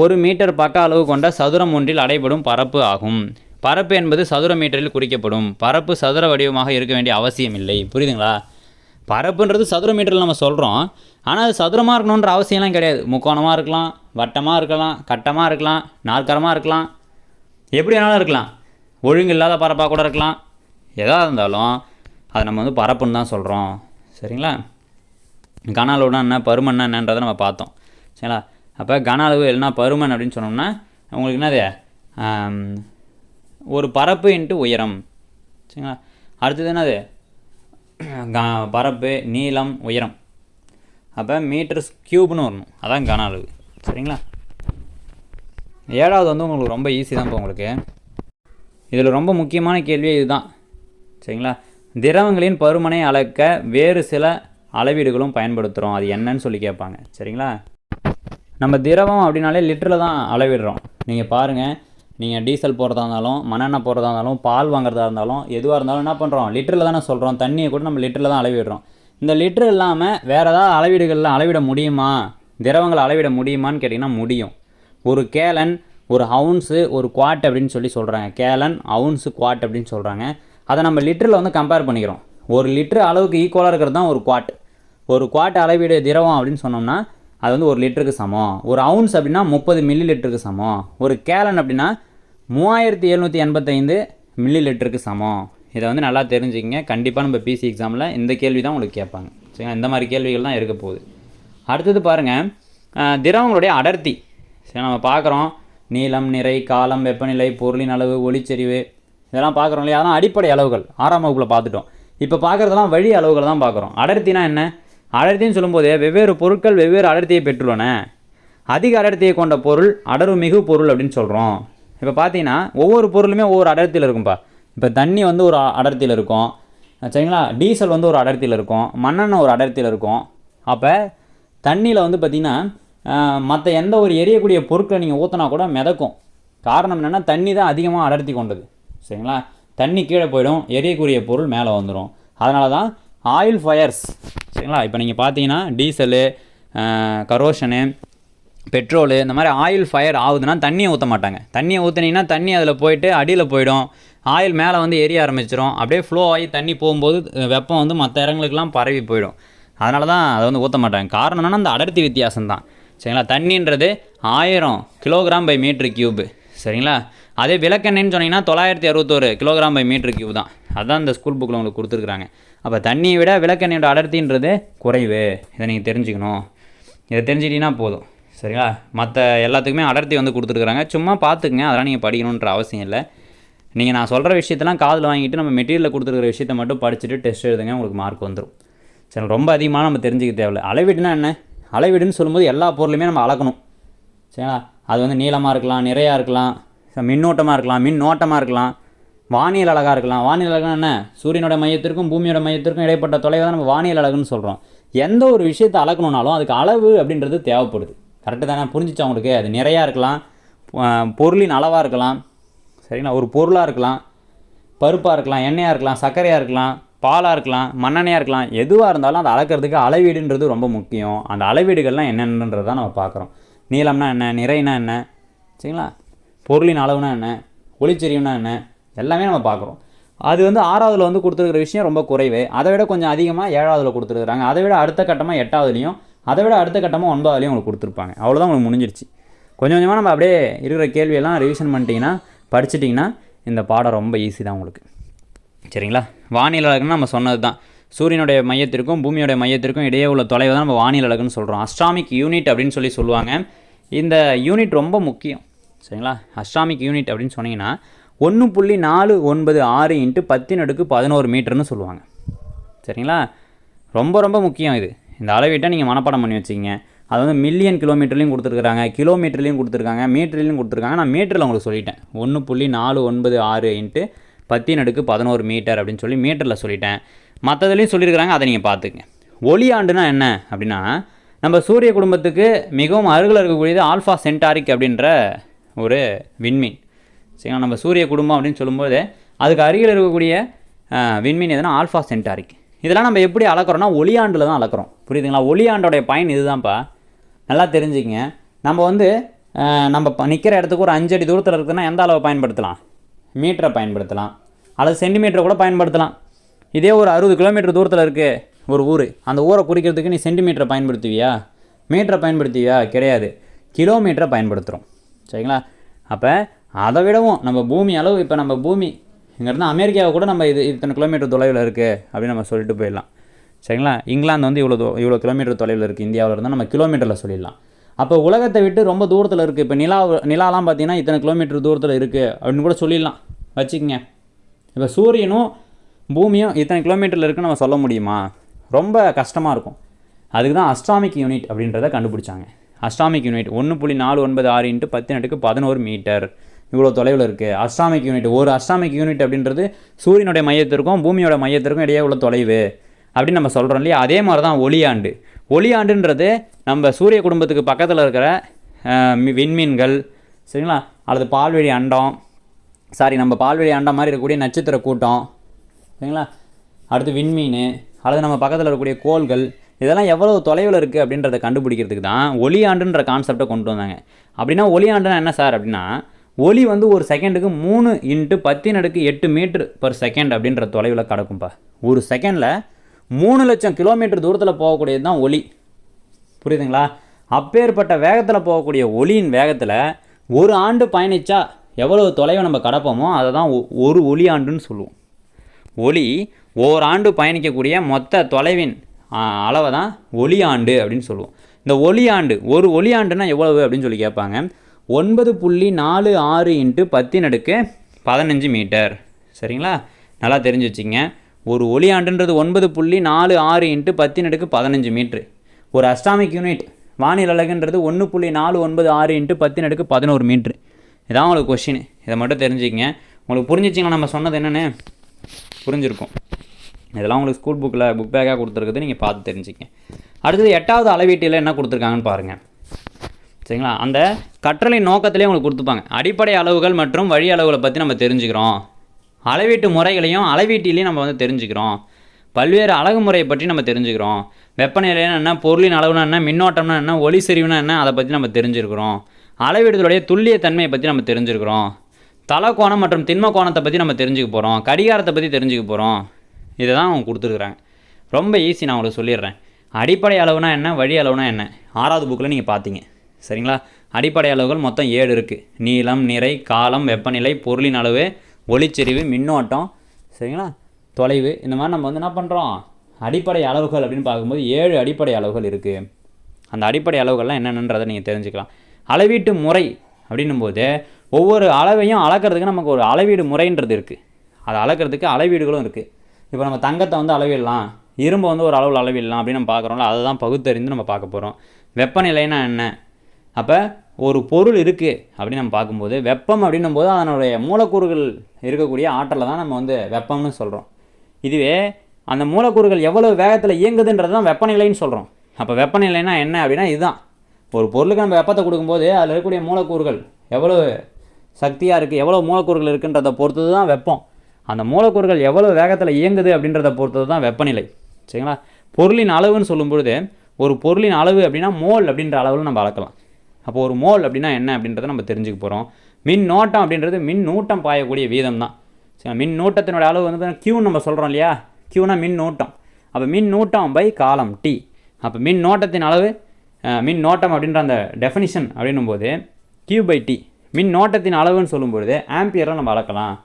1 மீட்டர் பக்க அளவு கொண்ட சதுரம் ஒன்றில் அடைபடும் பரப்பு ஆகும். பரப்பு என்பது சதுர மீட்டரில் குறிக்கப்படும். பரப்பு சதுர வடிவமாக இருக்க வேண்டிய அவசியம் இல்லை. புரியுதுங்களா? பரப்புன்றது சதுர மீட்டரில் நம்ம சொல்கிறோம், ஆனால் அது சதுரமாக இருக்கணுன்ற அவசியம்லாம் கிடையாது. முக்கோணமாக இருக்கலாம், வட்டமாக இருக்கலாம், கட்டமாக இருக்கலாம், நாற்கரமாக இருக்கலாம், எப்படி வேணாலும் இருக்கலாம். ஒழுங்கு இல்லாத பரப்பாக கூட இருக்கலாம். எதாக இருந்தாலும் அதை நம்ம வந்து பரப்புன்னு தான் சொல்கிறோம். சரிங்களா? கன அளவுனா என்ன, பருமன்னா என்னன்றதை நம்ம பார்த்தோம். சரிங்களா? அப்போ கன அளவு இல்லைனா பருமன் அப்படின்னு சொன்னோம்னா உங்களுக்கு என்னது, ஒரு பரப்பு இன்ட்டு உயரம். சரிங்களா? அடுத்தது என்னது, பரப்பு, நீளம், உயரம். அப்போ மீட்டர்ஸ் க்யூப்னு வரணும், அதான் கன அளவு. சரிங்களா? 7வது வந்து உங்களுக்கு ரொம்ப ஈஸி தான். இப்போ உங்களுக்கு இதில் ரொம்ப முக்கியமான கேள்வி இதுதான். சரிங்களா? திரவங்களின் பருமனை அளக்க வேறு சில அளவீடுகளும் பயன்படுத்துகிறோம், அது என்னன்னு சொல்லி கேட்பாங்க. சரிங்களா? நம்ம திரவம் அப்படின்னாலே லிட்டரில் தான் அளவிடுறோம். நீங்கள் பாருங்கள், நீங்கள் டீசல் போடுறதா இருந்தாலும், மண்ணெண்ணெய் போடுறதா இருந்தாலும், பால் வாங்குறதா இருந்தாலும், எதுவாக இருந்தாலும் என்ன பண்ணுறோம், லிட்டரில் தானே சொல்கிறோம். தண்ணியை கூட நம்ம லிட்டரில் தான் அளவிடுறோம். இந்த லிட்டர் இல்லாமல் வேறு ஏதாவது அளவீடுகளில் அளவிட முடியுமா, திரவங்களை அளவிட முடியுமான்னு கேட்டிங்கன்னா முடியும். ஒரு கேலன், ஒரு அவுன்ஸு, ஒரு குவாட் அப்படின்னு சொல்லி சொல்கிறாங்க. கேலன், அவுன்ஸு, குவாட் அப்படின்னு சொல்கிறாங்க. அதை நம்ம லிட்டரில் வந்து கம்பேர் பண்ணிக்கிறோம். ஒரு லிட்டர் அளவுக்கு ஈக்குவலாக இருக்கிறது தான் ஒரு குவாட். ஒரு குவாட் அளவீடு திரவம் அப்படின்னு சொன்னோம்னா அது வந்து 1 லிட்டருக்கு சமம். ஒரு அவுன்ஸ் அப்படின்னா 30 மில்லி லிட்டருக்கு சமம். ஒரு கேலன் அப்படின்னா 3785 மில்லி லிட்டருக்கு சமம். இதை வந்து நல்லா தெரிஞ்சுக்கிங்க. கண்டிப்பாக நம்ம பிசி எக்ஸாமில் இந்த கேள்வி தான் உங்களுக்கு கேட்பாங்க. சரிங்களா? இந்த மாதிரி கேள்விகள் தான் இருக்க போகுது. அடுத்தது பாருங்கள், திரவங்களுடைய அடர்த்தி. சரி, நம்ம பார்க்குறோம் நீளம், நிறை, காலம், வெப்பநிலை, பொருளின் அளவு, ஒளிச்செறிவு, இதெல்லாம் பார்க்குறோம் இல்லையா? அதெல்லாம் அடிப்படை அளவுகள் 6ஆம் வகுப்பில் பார்த்துட்டோம். இப்போ பார்க்குறதெல்லாம் வழி அளவுகள் தான் பார்க்குறோம். அடர்த்தினா என்ன? அடர்த்தின்னு சொல்லும்போது வெவ்வேறு பொருட்கள் வெவ்வேறு அடர்த்தியை பெற்றுள்ளன. அதிக அடர்த்தியை கொண்ட பொருள் அடர்மிகு பொருள் அப்படின்னு சொல்கிறோம். இப்போ பார்த்தீங்கன்னா ஒவ்வொரு பொருளுமே ஒவ்வொரு அடர்த்தியில் இருக்கும்ப்பா. இப்போ தண்ணி வந்து ஒரு அடர்த்தியில் இருக்கும். சரிங்களா? டீசல் வந்து ஒரு அடர்த்தியில் இருக்கும். மண்ணெண்ணெய் ஒரு அடர்த்தியில் இருக்கும். அப்போ தண்ணியில் வந்து பார்த்திங்கன்னா மற்ற எந்த ஒரு எரியக்கூடிய பொருட்களை நீங்கள் ஊற்றினா கூட மிதக்கும். காரணம் என்னென்னா தண்ணி தான் அதிகமாக அடர்த்தி கொண்டது. சரிங்களா, தண்ணி கீழே போயிடும், எரியக்கூடிய பொருள் மேலே வந்துடும். அதனால தான் ஆயில் ஃபயர்ஸ். சரிங்களா, இப்போ நீங்கள் பார்த்தீங்கன்னா டீசலு, கரோஷனு, பெட்ரோலு, இந்த மாதிரி ஆயில் ஃபயர் ஆகுதுன்னா தண்ணியை ஊற்ற மாட்டாங்க. தண்ணியை ஊற்றினீங்கன்னா தண்ணி அதில் போயிட்டு அடியில் போயிடும், ஆயில் மேலே வந்து எரிய ஆரம்பிச்சிடும். அப்படியே ஃப்ளோ ஆகி தண்ணி போகும்போது வெப்பம் வந்து மற்ற இடங்களுக்கெல்லாம் பரவி போயிடும். அதனால தான் அதை வந்து ஊற்ற மாட்டாங்க. காரணம் என்னென்னா அந்த அடர்த்தி வித்தியாசம் தான். சரிங்களா, தண்ணின்றது 1000 kg/m3. சரிங்களா, அதே விளக்கெண்ணெய்னு சொன்னீங்கன்னா 961 kg/m3 தான். அதுதான் இந்த ஸ்கூல் புக்கில் உங்களுக்கு கொடுத்துருக்குறாங்க. அப்போ தண்ணியை விட விளக்கெண்ணெயோட அடர்த்தின்றது குறைவு. இதை நீங்கள் தெரிஞ்சுக்கணும். இதை தெரிஞ்சுக்கிட்டீங்கன்னா போதும். சரிங்களா, மற்ற எல்லாத்துக்குமே அடர்த்தி வந்து கொடுத்துருக்குறாங்க. சும்மா பார்த்துக்குங்க, அதெல்லாம் நீங்கள் படிக்கணுன்ற அவசியம் இல்லை. நீங்கள் நான் சொல்கிற விஷயத்தெல்லாம் காதில் வாங்கிட்டு நம்ம மெட்டீரியலில் கொடுத்துருக்குற விஷயத்தை மட்டும் படிச்சுட்டு டெஸ்ட் எழுதுங்க, உங்களுக்கு மார்க் வந்துடும். சரி, ரொம்ப அதிகமாக நம்ம தெரிஞ்சுக்க தேவையில்லை. அளவீடுனா என்ன? அளவீடுன்னு சொல்லும்போது எல்லா பொருளுமே நம்ம அளக்கணும். சரிங்களா, அது வந்து நீளமாக இருக்கலாம், நிறையா இருக்கலாம், மின்னோட்டமாக இருக்கலாம், மின்னோட்டமாக இருக்கலாம், வானியல் அழகாக இருக்கலாம். வானியல் அழகுனா என்ன? சூரியனோட மையத்திற்கும் பூமியோட மையத்திற்கும் இடைப்பட்ட தொலைவை தான் நம்ம வானியல் அழகுன்னு சொல்கிறோம். எந்த ஒரு விஷயத்தை அளக்கணுன்னாலும் அதுக்கு அளவு அப்படின்றது தேவைப்படுது. கரெக்டு தானே? புரிஞ்சிச்சா உங்களுக்கு? அது நிறையா இருக்கலாம், பொருளின் அளவாக இருக்கலாம். சரிங்களா, ஒரு பொருளாக இருக்கலாம், பருப்பாக இருக்கலாம், எண்ணெயாக இருக்கலாம், சர்க்கரையாக இருக்கலாம், பாலாக இருக்கலாம், மண்ணெண்ணெயாக இருக்கலாம். எதுவாக இருந்தாலும் அதை அளக்கிறதுக்கு அளவீடுன்றது ரொம்ப முக்கியம். அந்த அளவீடுகள்லாம் என்னென்னன்றது தான் நம்ம பார்க்குறோம். நீளம்னா என்ன, நிறைனா என்ன, சரிங்களா, பொருளின் அளவுனா என்ன, ஒளிச்செறிவுனா என்ன, எல்லாமே நம்ம பார்க்குறோம். அது வந்து 6வதுல வந்து கொடுத்துருக்குற விஷயம் ரொம்ப குறைவு. அதை விட கொஞ்சம் அதிகமாக 7வதுல கொடுத்துருக்குறாங்க. அதை விட அடுத்த கட்டமாக 8வதுலையும், அதை விட அடுத்த கட்டமாக 9வதுலையும் உங்களுக்கு கொடுத்துருப்பாங்க. அவ்வளோதான் உங்களுக்கு முடிஞ்சிருச்சு. கொஞ்சம் கொஞ்சமாக நம்ம அப்படியே இருக்கிற கேள்வியெல்லாம் ரிவிஷன் பண்ணிட்டீங்கன்னா, படிச்சிட்டிங்கன்னா இந்த பாடம் ரொம்ப ஈஸி தான் உங்களுக்கு. சரிங்களா, வானியல் அலகுன்னு நம்ம சொன்னது தான். சூரியனுடைய மையத்திற்கும் பூமியோடைய மையத்திற்கும் இடையே உள்ள தொலைவை தான் நம்ம வானியல் அலகுன்னு சொல்கிறோம். அஸ்ட்ராமிக் யூனிட் அப்படின்னு சொல்லுவாங்க. இந்த யூனிட் ரொம்ப முக்கியம். சரிங்களா, அஸ்ட்ராமிக் யூனிட் அப்படின்னு சொன்னீங்கன்னா 1.496 × 10⁻11 மீட்டர்னு சொல்லுவாங்க. சரிங்களா, ரொம்ப ரொம்ப முக்கியம் இது. இந்த அளவீட்டை நீங்கள் மனப்பாடம் பண்ணி வச்சுக்கிங்க. அது வந்து மில்லியன் கிலோமீட்டர்லையும் கொடுத்துருக்குறாங்க, கிலோமீட்டர்லையும் கொடுத்துருக்காங்க, மீட்டர்லையும் கொடுத்துருக்காங்க. நான் மீட்டரில் உங்களுக்கு சொல்லிட்டேன். 1.496 × 10⁻11 மீட்டர் அப்படின்னு சொல்லி மீட்டரில் சொல்லிட்டேன். மற்றதுலேயும் சொல்லியிருக்கிறாங்க, அதை நீங்கள் பார்த்துக்குங்க. ஒளி ஆண்டுனா என்ன அப்படின்னா, நம்ம சூரிய குடும்பத்துக்கு மிகவும் அருகில் இருக்கக்கூடியது ஆல்ஃபா சென்டாரிக் அப்படின்ற ஒரு விண்மீன். சரிங்களா, நம்ம சூரிய குடும்பம் அப்படின்னு சொல்லும்போது அதுக்கு அருகில் இருக்கக்கூடிய விண்மீன் எதுனா ஆல்ஃபா சென்டாரிக். இதெல்லாம் நம்ம எப்படி அளக்கிறோன்னா ஒளியாண்டில் தான் அளக்கிறோம். புரியுதுங்களா? ஒளியாண்டோடைய பயன் இதுதான்ப்பா, நல்லா தெரிஞ்சுக்கங்க. நம்ம வந்து நம்ம நிற்கிற இடத்துக்கு ஒரு 5 அடி தூரத்தில் இருக்குதுன்னா எந்த அளவை பயன்படுத்தலாம்? மீட்டரை பயன்படுத்தலாம், அல்லது சென்டிமீட்டரை கூட பயன்படுத்தலாம். இதே ஒரு 60 கிலோமீட்டர் தூரத்தில் இருக்குது ஒரு ஊர், அந்த ஊரை குறிக்கிறதுக்கு நீ சென்டிமீட்டரை பயன்படுத்துவியா, மீட்டரை பயன்படுத்துவியா? கிடையாது, கிலோமீட்டரை பயன்படுத்துகிறோம். சரிங்களா, அப்போ அதை விடவும் நம்ம பூமி அளவு, இப்போ நம்ம பூமி இங்கேருந்து அமெரிக்காவை கூட நம்ம இத்தனை கிலோமீட்டர் தொலைவில் இருக்குது அப்படின்னு நம்ம சொல்லிட்டு போயிடலாம். சரிங்களா, இங்கிலாந்து வந்து இவ்வளோ கிலோமீட்டர் தொலைவில் இருக்குது இந்தியாவில் இருந்தால் நம்ம கிலோமீட்டரில் சொல்லிடலாம். அப்போ உலகத்தை விட்டு ரொம்ப தூரத்தில் இருக்குது. இப்போ நிலாலாம் பார்த்திங்கன்னா இத்தனை கிலோமீட்டர் தூரத்தில் இருக்குது அப்படின்னு கூட சொல்லிடலாம், வச்சுக்கோங்க. இப்போ சூரியனும் பூமியும் இத்தனை கிலோமீட்டரில் இருக்குன்னு நம்ம சொல்ல முடியுமா? ரொம்ப கஷ்டமாக இருக்கும். அதுக்கு தான் அஸ்ட்ராமிக் யூனிட் அப்படின்றத கண்டுபிடிச்சாங்க. அஸ்ட்ராமிக் யூனிட் 1.496 × 10⁻11 மீட்டர் இவ்வளோ தொலைவில் இருக்குது. அஸ்ட்ராமிக் யூனிட், ஒரு அஸ்ட்ராமிக் யூனிட் அப்படின்றது சூரியனுடைய மையத்திற்கும் பூமியோட மையத்திற்கும் இடையே உள்ள தொலைவு அப்படின்னு நம்ம சொல்கிறோம் இல்லையா? அதே மாதிரி தான் ஒளியாண்டு. ஒளியாண்டுன்றது நம்ம சூரிய குடும்பத்துக்கு பக்கத்தில் இருக்கிற விண்மீன்கள், சரிங்களா, அல்லது பால்வெளி அண்டம், நம்ம பால்வெளி அண்டம் மாதிரி இருக்கக்கூடிய நட்சத்திர கூட்டம், சரிங்களா, அடுத்து விண்மீன், அல்லது நம்ம பக்கத்தில் இருக்கக்கூடிய கோள்கள், இதெல்லாம் எவ்வளோ தொலைவில் இருக்குது அப்படின்றத கண்டுபிடிக்கிறதுக்கு தான் ஒளியாண்டுன்ற கான்செப்டை கொண்டு வந்தாங்க. அப்படின்னா ஒளியாண்டுனா என்ன சார் அப்படின்னா, ஒளி வந்து ஒரு செகண்டுக்கு 3 × 10⁸ மீட்டர்/செகண்ட் அப்படின்ற தொலைவில் கிடக்கும்ப்பா. ஒரு செகண்டில் 3 லட்சம் கிலோமீட்டர் தூரத்தில் போகக்கூடியது தான் ஒளி. புரியுதுங்களா? அப்பேற்பட்ட வேகத்தில் போகக்கூடிய ஒளியின் வேகத்தில் ஒரு ஆண்டு பயணித்தா எவ்வளோ தொலைவை நம்ம கடப்போமோ அதை தான் ஒரு ஒளி ஆண்டுன்னு சொல்லுவோம். ஒளி ஓராண்டு பயணிக்கக்கூடிய மொத்த தொலைவின் அளவை தான் ஒளியாண்டு அப்படின்னு சொல்லுவோம். இந்த ஒளியாண்டு, ஒரு ஒளியாண்டுனா எவ்வளவு அப்படின்னு சொல்லி கேட்பாங்க. 9.46 × 10⁻15 மீட்டர். சரிங்களா, நல்லா தெரிஞ்சு வச்சுங்க. ஒரு ஒளியாண்டுன்றது 9.46 × 10⁻15 மீட்ரு. ஒரு அஸ்ட்ராமிக் யூனிட் வானியல் அலகுன்றது 1.496 × 10⁻11 மீட்ரு. இதான் உங்களுக்கு கொஷின். இதை மட்டும் தெரிஞ்சுக்கங்க. உங்களுக்கு புரிஞ்சிச்சிங்கன்னா நம்ம சொன்னது என்னென்னு புரிஞ்சிருக்கும். இதெல்லாம் உங்களுக்கு ஸ்கூல் புக் பேக்காக கொடுத்துருக்குது, நீங்கள் பார்த்து தெரிஞ்சுக்கங்க. அடுத்தது 8வது அளவீட்டில் என்ன கொடுத்துருக்காங்கன்னு பாருங்கள். சரிங்களா? அந்த கற்றலின் நோக்கத்திலே உங்களுக்கு கொடுத்துப்பாங்க. அடிப்படை அளவுகள் மற்றும் வழி அளவுகளை பற்றி நம்ம தெரிஞ்சுக்கிறோம். அளவீட்டு முறைகளையும் அளவீட்டிலையும் நம்ம வந்து தெரிஞ்சுக்கிறோம். பல்வேறு அழகு முறையை பற்றி நம்ம தெரிஞ்சுக்கிறோம். வெப்பநிலைனா என்ன, பொருளின் அளவுனா என்ன, மின்னோட்டம்னா என்ன, ஒளி செறிவுனா என்ன, அதை பற்றி நம்ம தெரிஞ்சுருக்கிறோம். அளவீடுகளுடைய துல்லிய தன்மையை பற்றி நம்ம தெரிஞ்சுருக்கிறோம். தலக்கோணம் மற்றும் திண்ம கோணத்தை பற்றி நம்ம தெரிஞ்சுக்க போகிறோம். கடிகாரத்தை பற்றி தெரிஞ்சுக்க போகிறோம். இதை தான் அவங்க கொடுத்துருக்குறாங்க. ரொம்ப ஈஸி, நான் உங்களுக்கு சொல்லிடுறேன். அடிப்படை அளவுனா என்ன, வழி அளவுனா என்ன, 6வது புக்கில் நீங்கள் பார்த்தீங்க. சரிங்களா? அடிப்படை அளவுகள் மொத்தம் 7 இருக்குது. நீளம், நிறை, காலம், வெப்பநிலை, பொருளின் அளவு, ஒளிச்செறிவு, மின்னோட்டம், சரிங்களா, தொலைவு. இந்த மாதிரி நம்ம வந்து என்ன பண்ணுறோம், அடிப்படை அளவுகள் அப்படின்னு பார்க்கும்போது 7 அடிப்படை அளவுகள் இருக்குது. அந்த அடிப்படை அளவுகள்லாம் என்னென்னன்றதை நீங்கள் தெரிஞ்சுக்கலாம். அளவீட்டு முறை அப்படின்னும்போது ஒவ்வொரு அளவையும் அளக்கிறதுக்கு நமக்கு ஒரு அளவீடு முறைன்றது இருக்குது. அதை அளக்கிறதுக்கு அளவீடுகளும் இருக்குது. இப்போ நம்ம தங்கத்தை வந்து அளவிடலாம், இரும்பை வந்து ஒரு அளவில் அளவிடலாம் அப்படின்னு நம்ம பார்க்குறோம்ல, அதை தான் பகுத்தறிந்து நம்ம பார்க்க போகிறோம். வெப்பநிலைனா என்ன, அப்போ ஒரு பொருள் இருக்குது அப்படின்னு நம்ம பார்க்கும்போது வெப்பம் அப்படின்னும் போது அதனுடைய மூலக்கூறுகள் இருக்கக்கூடிய ஆற்றலை தான் நம்ம வந்து வெப்பம்னு சொல்கிறோம். இதுவே அந்த மூலக்கூறுகள் எவ்வளோ வேகத்தில் இயங்குதுன்றது தான் வெப்பநிலைன்னு சொல்கிறோம். அப்போ வெப்பநிலைனா என்ன அப்படின்னா இதுதான். ஒரு பொருளுக்கு நம்ம வெப்பத்தை கொடுக்கும்போது அதில் இருக்கக்கூடிய மூலக்கூறுகள் எவ்வளோ சக்தியாக இருக்குது, எவ்வளோ மூலக்கூறுகள் இருக்குன்றதை பொறுத்தது தான் வெப்பம். அந்த மூலக்கூறுகள் எவ்வளோ வேகத்தில் இயங்குது அப்படின்றத பொறுத்தது தான் வெப்பநிலை. சரிங்களா? பொருளின் அளவுன்னு சொல்லும்பொழுது ஒரு பொருளின் அளவு அப்படின்னா மோல் அப்படின்ற அளவில் நம்ம அளக்கலாம். அப்போ ஒரு மோல் அப்படின்னா என்ன அப்படின்றத நம்ம தெரிஞ்சுக்க போகிறோம். மின்னோட்டம் அப்படின்றது மின்னூட்டம் பாயக்கூடிய வீதம் தான். சரி, மின்னூட்டத்தினுடைய அளவு வந்து கியூன்னு நம்ம சொல்கிறோம் இல்லையா? கியூனா மின்னூட்டம். அப்போ மின்னூட்டம் பை காலம் டி. அப்போ மின்னோட்டத்தின் அளவு, மின்னோட்டம் அப்படின்ற அந்த டெஃபினிஷன் அப்படின்னும்போது கியூ பை டி. மின்னோட்டத்தின் அளவுன்னு சொல்லும்பொழுது ஆம்பியரில் நம்ம அளக்கலாம்.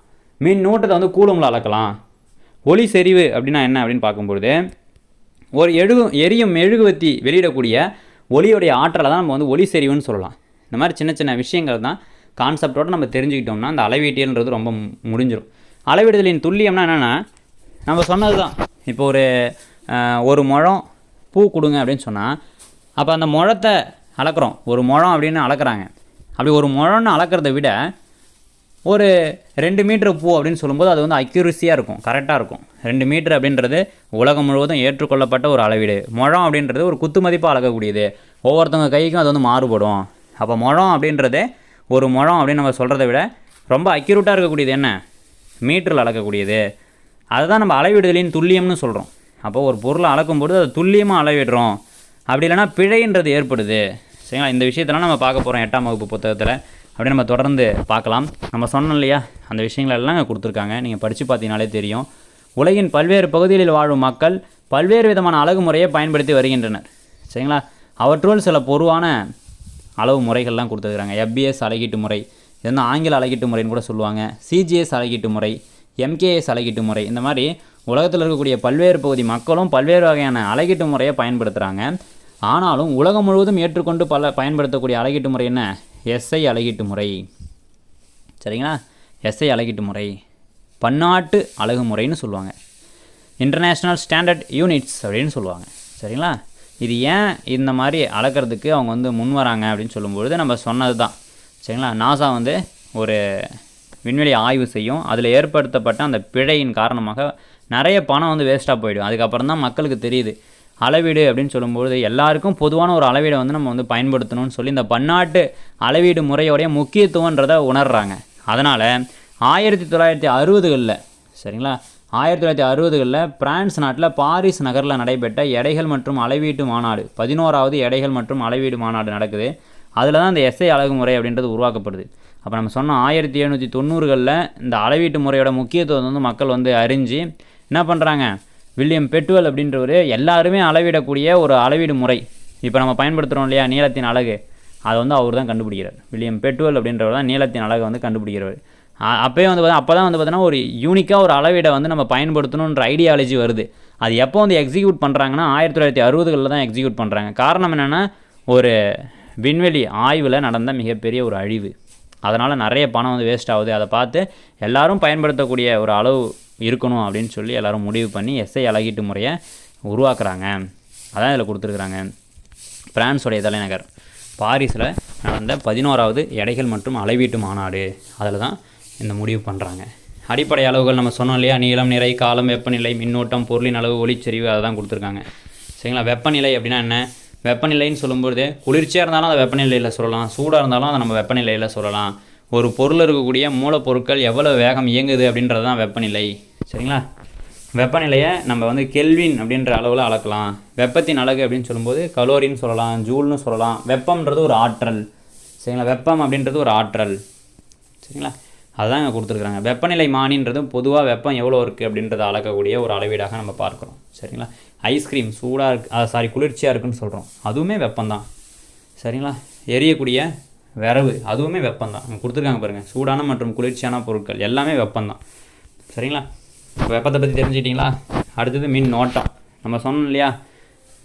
மின்னூட்டத்தை வந்து கூலம்ல அளக்கலாம். ஒளி செறிவு அப்படின்னா என்ன அப்படின்னு பார்க்கும்பொழுது ஒரு எரியும் மெழுகுவத்தி வெளியிடக்கூடிய ஒளியோடைய ஆற்றலை தான் நம்ம வந்து ஒளி செறிவுன்னு சொல்லலாம். இந்த மாதிரி சின்ன சின்ன விஷயங்கள் தான் கான்செப்டோடு நம்ம தெரிஞ்சுக்கிட்டோம்னா அந்த அளவீட்டியல்ன்றது ரொம்ப முடிஞ்சிடும். அளவிடுதலின் துல்லியம்னா என்னென்னா நம்ம சொன்னது தான். இப்போ ஒரு முழம் பூ கொடுங்க அப்படின்னு சொன்னால் அப்போ அந்த முழத்தை அளக்குறோம். ஒரு முழம் அப்படின்னு அளக்குறாங்க. அப்படி ஒரு முழம்னு அளக்கிறத விட ஒரு 2 மீட்டர் பூ அப்படின்னு சொல்லும்போது அது வந்து அக்யூரஸியாக இருக்கும், கரெக்டாக இருக்கும். 2 மீட்டர் அப்படின்றது உலகம் முழுவதும் ஏற்றுக்கொள்ளப்பட்ட ஒரு அளவீடு. முழம் அப்படின்றது ஒரு குத்து மதிப்பாக அளக்கக்கூடியது. ஒவ்வொருத்தவங்க கைக்கும் அது வந்து மாறுபடும். அப்போ முழம் அப்படின்றது ஒரு முழம் அப்படின்னு நம்ம சொல்கிறத விட ரொம்ப அக்யூரேட்டாக இருக்கக்கூடியது என்ன, மீட்டரில் அளக்கக்கூடியது. அதுதான் நம்ம அளவிடுதலின் துல்லியம்னு சொல்கிறோம். அப்போ ஒரு பொருளை அளக்கும்போது அது துல்லியமாக அளவிடுறோம். அப்படி இல்லைனா பிழைன்றது ஏற்படுது. சரிங்களா? இந்த விஷயத்தெல்லாம் நம்ம பார்க்க போகிறோம் 8ஆம் வகுப்பு புத்தகத்தில். அப்படியே நம்ம தொடர்ந்து பார்க்கலாம். நம்ம சொன்னோம் இல்லையா, அந்த விஷயங்கள் எல்லாம் கொடுத்துருக்காங்க. நீங்கள் படித்து பார்த்தீங்கனாலே தெரியும். உலகின் பல்வேறு பகுதிகளில் வாழும் மக்கள் பல்வேறு விதமான அழகு முறையை பயன்படுத்தி வருகின்றனர். சரிங்களா? அவற்றுள் சில பொதுவான அளவு முறைகள்லாம் கொடுத்துருக்குறாங்க. FBS அளகீட்டு முறை, இது வந்து ஆங்கில அளகீட்டு முறைன்னு கூட சொல்லுவாங்க. CGS அளகீட்டு முறை, MKS அளகீட்டு முறை. இந்த மாதிரி உலகத்தில் இருக்கக்கூடிய பல்வேறு பகுதி மக்களும் பல்வேறு வகையான அளகீட்டு முறையை பயன்படுத்துகிறாங்க. ஆனாலும் உலகம் முழுவதும் ஏற்றுக்கொண்டு பயன்படுத்தக்கூடிய அளகீட்டு முறை என்ன, SI அளகீட்டு முறை. சரிங்களா? SI அளகீட்டு முறை பன்னாட்டு அழகு முறைன்னு சொல்லுவாங்க. இன்டர்நேஷ்னல் ஸ்டாண்டர்ட் யூனிட்ஸ் அப்படின்னு சொல்லுவாங்க. சரிங்களா? இது ஏன் இந்த மாதிரி அளக்கிறதுக்கு அவங்க வந்து முன் வராங்க அப்படின்னு சொல்லும்பொழுது நம்ம சொன்னது தான். சரிங்களா? நாசா வந்து ஒரு விண்வெளி ஆய்வு செய்யும். அதில் ஏற்படுத்தப்பட்ட அந்த பிழையின் காரணமாக நிறைய பணம் வந்து வேஸ்ட்டாக போயிடும். அதுக்கப்புறம் தான் மக்களுக்கு தெரியுது அளவீடு அப்படின்னு சொல்லும்போது எல்லாருக்கும் பொதுவான ஒரு அளவீடை வந்து நம்ம வந்து பயன்படுத்தணும்னு சொல்லி இந்த பன்னாட்டு அளவீடு முறையோடைய முக்கியத்துவன்றதை உணர்கிறாங்க. அதனால் 1960களில் சரிங்களா, 1960களில் பிரான்ஸ் நாட்டில் பாரிஸ் நகரில் நடைபெற்ற எடைகள் மற்றும் அளவீட்டு மாநாடு, 11வது எடைகள் மற்றும் அளவீடு மாநாடு நடக்குது. அதில் தான் இந்த SI அழகு முறை அப்படின்றது உருவாக்கப்படுது. அப்போ நம்ம சொன்னோம் 1790களில் இந்த அளவீட்டு முறையோட முக்கியத்துவம் வந்து மக்கள் வந்து அறிஞ்சு என்ன பண்ணுறாங்க, வில்லியம் பெட்வெல் அப்படின்றவர் எல்லாருமே அளவிடக்கூடிய ஒரு அளவீடு முறை இப்போ நம்ம பயன்படுத்துகிறோம் இல்லையா, நீளத்தின் அலகு, அதை வந்து அவர் தான் கண்டுபிடிக்கிறார். வில்லியம் பெட்வெல் அப்படின்றவர் தான் நீளத்தின் அலகை வந்து கண்டுபிடிக்கிறவர். அப்போயே வந்து அப்போ தான் வந்து பார்த்தீங்கன்னா ஒரு யூனிக்காக ஒரு அளவீடை வந்து நம்ம பயன்படுத்தணுன்ற ஐடியாலஜி வருது. அது எப்போ வந்து எக்ஸிக்யூட் பண்ணுறாங்கன்னா 1960களில் தான் எக்ஸிக்யூட் பண்ணுறாங்க. காரணம் என்னென்னா ஒரு விண்வெளி ஆய்வில் நடந்த மிகப்பெரிய ஒரு அழிவு. அதனால் நிறைய பணம் வந்து வேஸ்ட் ஆகுது. அதை பார்த்து எல்லோரும் பயன்படுத்தக்கூடிய ஒரு அளவு இருக்கணும் அப்படின்னு சொல்லி எல்லோரும் முடிவு பண்ணி SI அளவீட்டு முறையை உருவாக்குறாங்க. அதான் இதில் கொடுத்துருக்குறாங்க. பிரான்ஸுடைய தலைநகர் பாரிஸில் நடந்த 11வது எடைகள் மற்றும் அளவீட்டு மாநாடு, அதில் தான் இந்த முடிவு பண்ணுறாங்க. அடிப்படை அளவுகள் நம்ம சொன்னோம் இல்லையா, நீளம், நிறை, காலம், வெப்பநிலை, மின்னோட்டம், பொருளின் அளவு, ஒளிச்செறிவு, அதை தான் கொடுத்துருக்காங்க. சரிங்களா? வெப்பநிலை அப்படின்னா என்ன, வெப்பநிலைன்னு சொல்லும்போது குளிர்ச்சியாக இருந்தாலும் அதை வெப்பநிலையில் சொல்லலாம், சூடாக இருந்தாலும் அதை நம்ம வெப்பநிலையில் சொல்லலாம். ஒரு பொருள் இருக்கக்கூடிய மூலப்பொருட்கள் எவ்வளோ வேகம் இயங்குது அப்படின்றது தான் வெப்பநிலை. சரிங்களா? வெப்பநிலையை நம்ம வந்து கெல்வின் அப்படின்ற அளவில் அளக்கலாம். வெப்பத்தின் அலகு அப்படின்னு சொல்லும்போது கலோரின்னு சொல்லலாம், ஜூல்னு சொல்லலாம். வெப்பம்ன்றது ஒரு ஆற்றல். சரிங்களா? வெப்பம் அப்படின்றது ஒரு ஆற்றல். சரிங்களா? அதுதான் இங்கே கொடுத்துருக்குறாங்க. வெப்பநிலை மானின்றது பொதுவாக வெப்பம் எவ்வளோ இருக்குது அப்படின்றத அளக்கக்கூடிய ஒரு அளவீடாக நம்ம பார்க்குறோம். சரிங்களா? ஐஸ்கிரீம் சூடாக இருக்கு, குளிர்ச்சியாக இருக்குன்னு சொல்கிறோம், அதுவுமே வெப்பம்தான். சரிங்களா? எரியக்கூடிய விரவு அதுவுமே வெப்பம்தான். அங்கே கொடுத்துருக்காங்க பாருங்கள், சூடான மற்றும் குளிர்ச்சியான பொருட்கள் எல்லாமே வெப்பம்தான். சரிங்களா? வெப்பத்தை பற்றி தெரிஞ்சுக்கிட்டிங்களா? அடுத்தது மின் ஓட்டம். நம்ம சொன்னோம் இல்லையா,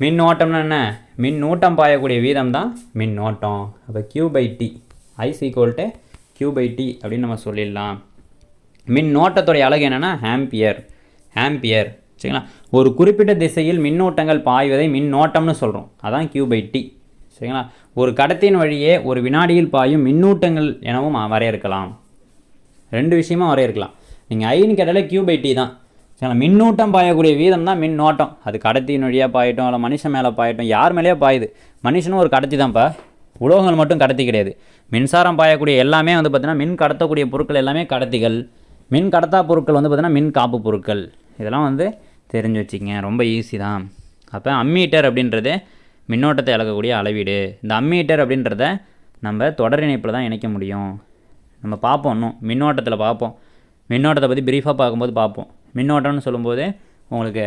மின் ஓட்டம்னா என்ன? மின் ஓட்டம் பாயக்கூடிய வீதம் தான் மின் ஓட்டம். அப்போ Q/T, ஐஸ் ஈக்குவல் Q/T அப்படின்னு நம்ம சொல்லிடலாம். மின் ஓட்டத்துடைய அலகு என்னென்னா ஆம்பியர். சரிங்களா? ஒரு குறிப்பிட்ட திசையில் மின்னோட்டங்கள் பாய்வதை மின்னோட்டம்னு சொல்கிறோம், அதான் Q/T. சரிங்களா? ஒரு கடத்தின் வழியே ஒரு வினாடியில் பாயும் மின்னூட்டங்கள் எனவும் வரையறுக்கலாம். ரெண்டு விஷயமா வரையறுக்கலாம். நீங்கள் ஐன்னு கேட்டாலே Q/T தான். சரிங்களா? மின்னூட்டம் பாயக்கூடிய வீதம் தான் மின்னோட்டம். அது கடத்தின் வழியாக பாயட்டும், இல்லை மனுஷன் மேலே பாயட்டும், யார் மேலேயே பாயுது. மனுஷனும் ஒரு கடத்தி தான்ப்பா, உலோகங்கள் மட்டும் கடத்தி கிடையாது. மின்சாரம் பாயக்கூடிய எல்லாமே வந்து பார்த்திங்கன்னா மின் கடத்தக்கூடிய பொருட்கள் எல்லாமே கடத்திகள். மின் கடத்தா பொருட்கள் வந்து பார்த்திங்கன்னா மின் காப்பு பொருட்கள். இதெல்லாம் வந்து தெரிஞ்சு வச்சுக்கங்க, ரொம்ப ஈஸி தான். அப்போ அம்மீட்டர் அப்படின்றது மின்னோட்டத்தை அளக்கக்கூடிய அளவீடு. இந்த அம்மீட்டர் அப்படின்றத நம்ம தொடர் இணைப்பில் தான் இணைக்க முடியும். நம்ம பார்ப்போம், இன்னும் மின்னோட்டத்தில் பார்ப்போம். மின்னோட்டத்தை பற்றி பிரீஃபாக பார்க்கும்போது பார்ப்போம். மின்னோட்டம்னு சொல்லும்போது உங்களுக்கு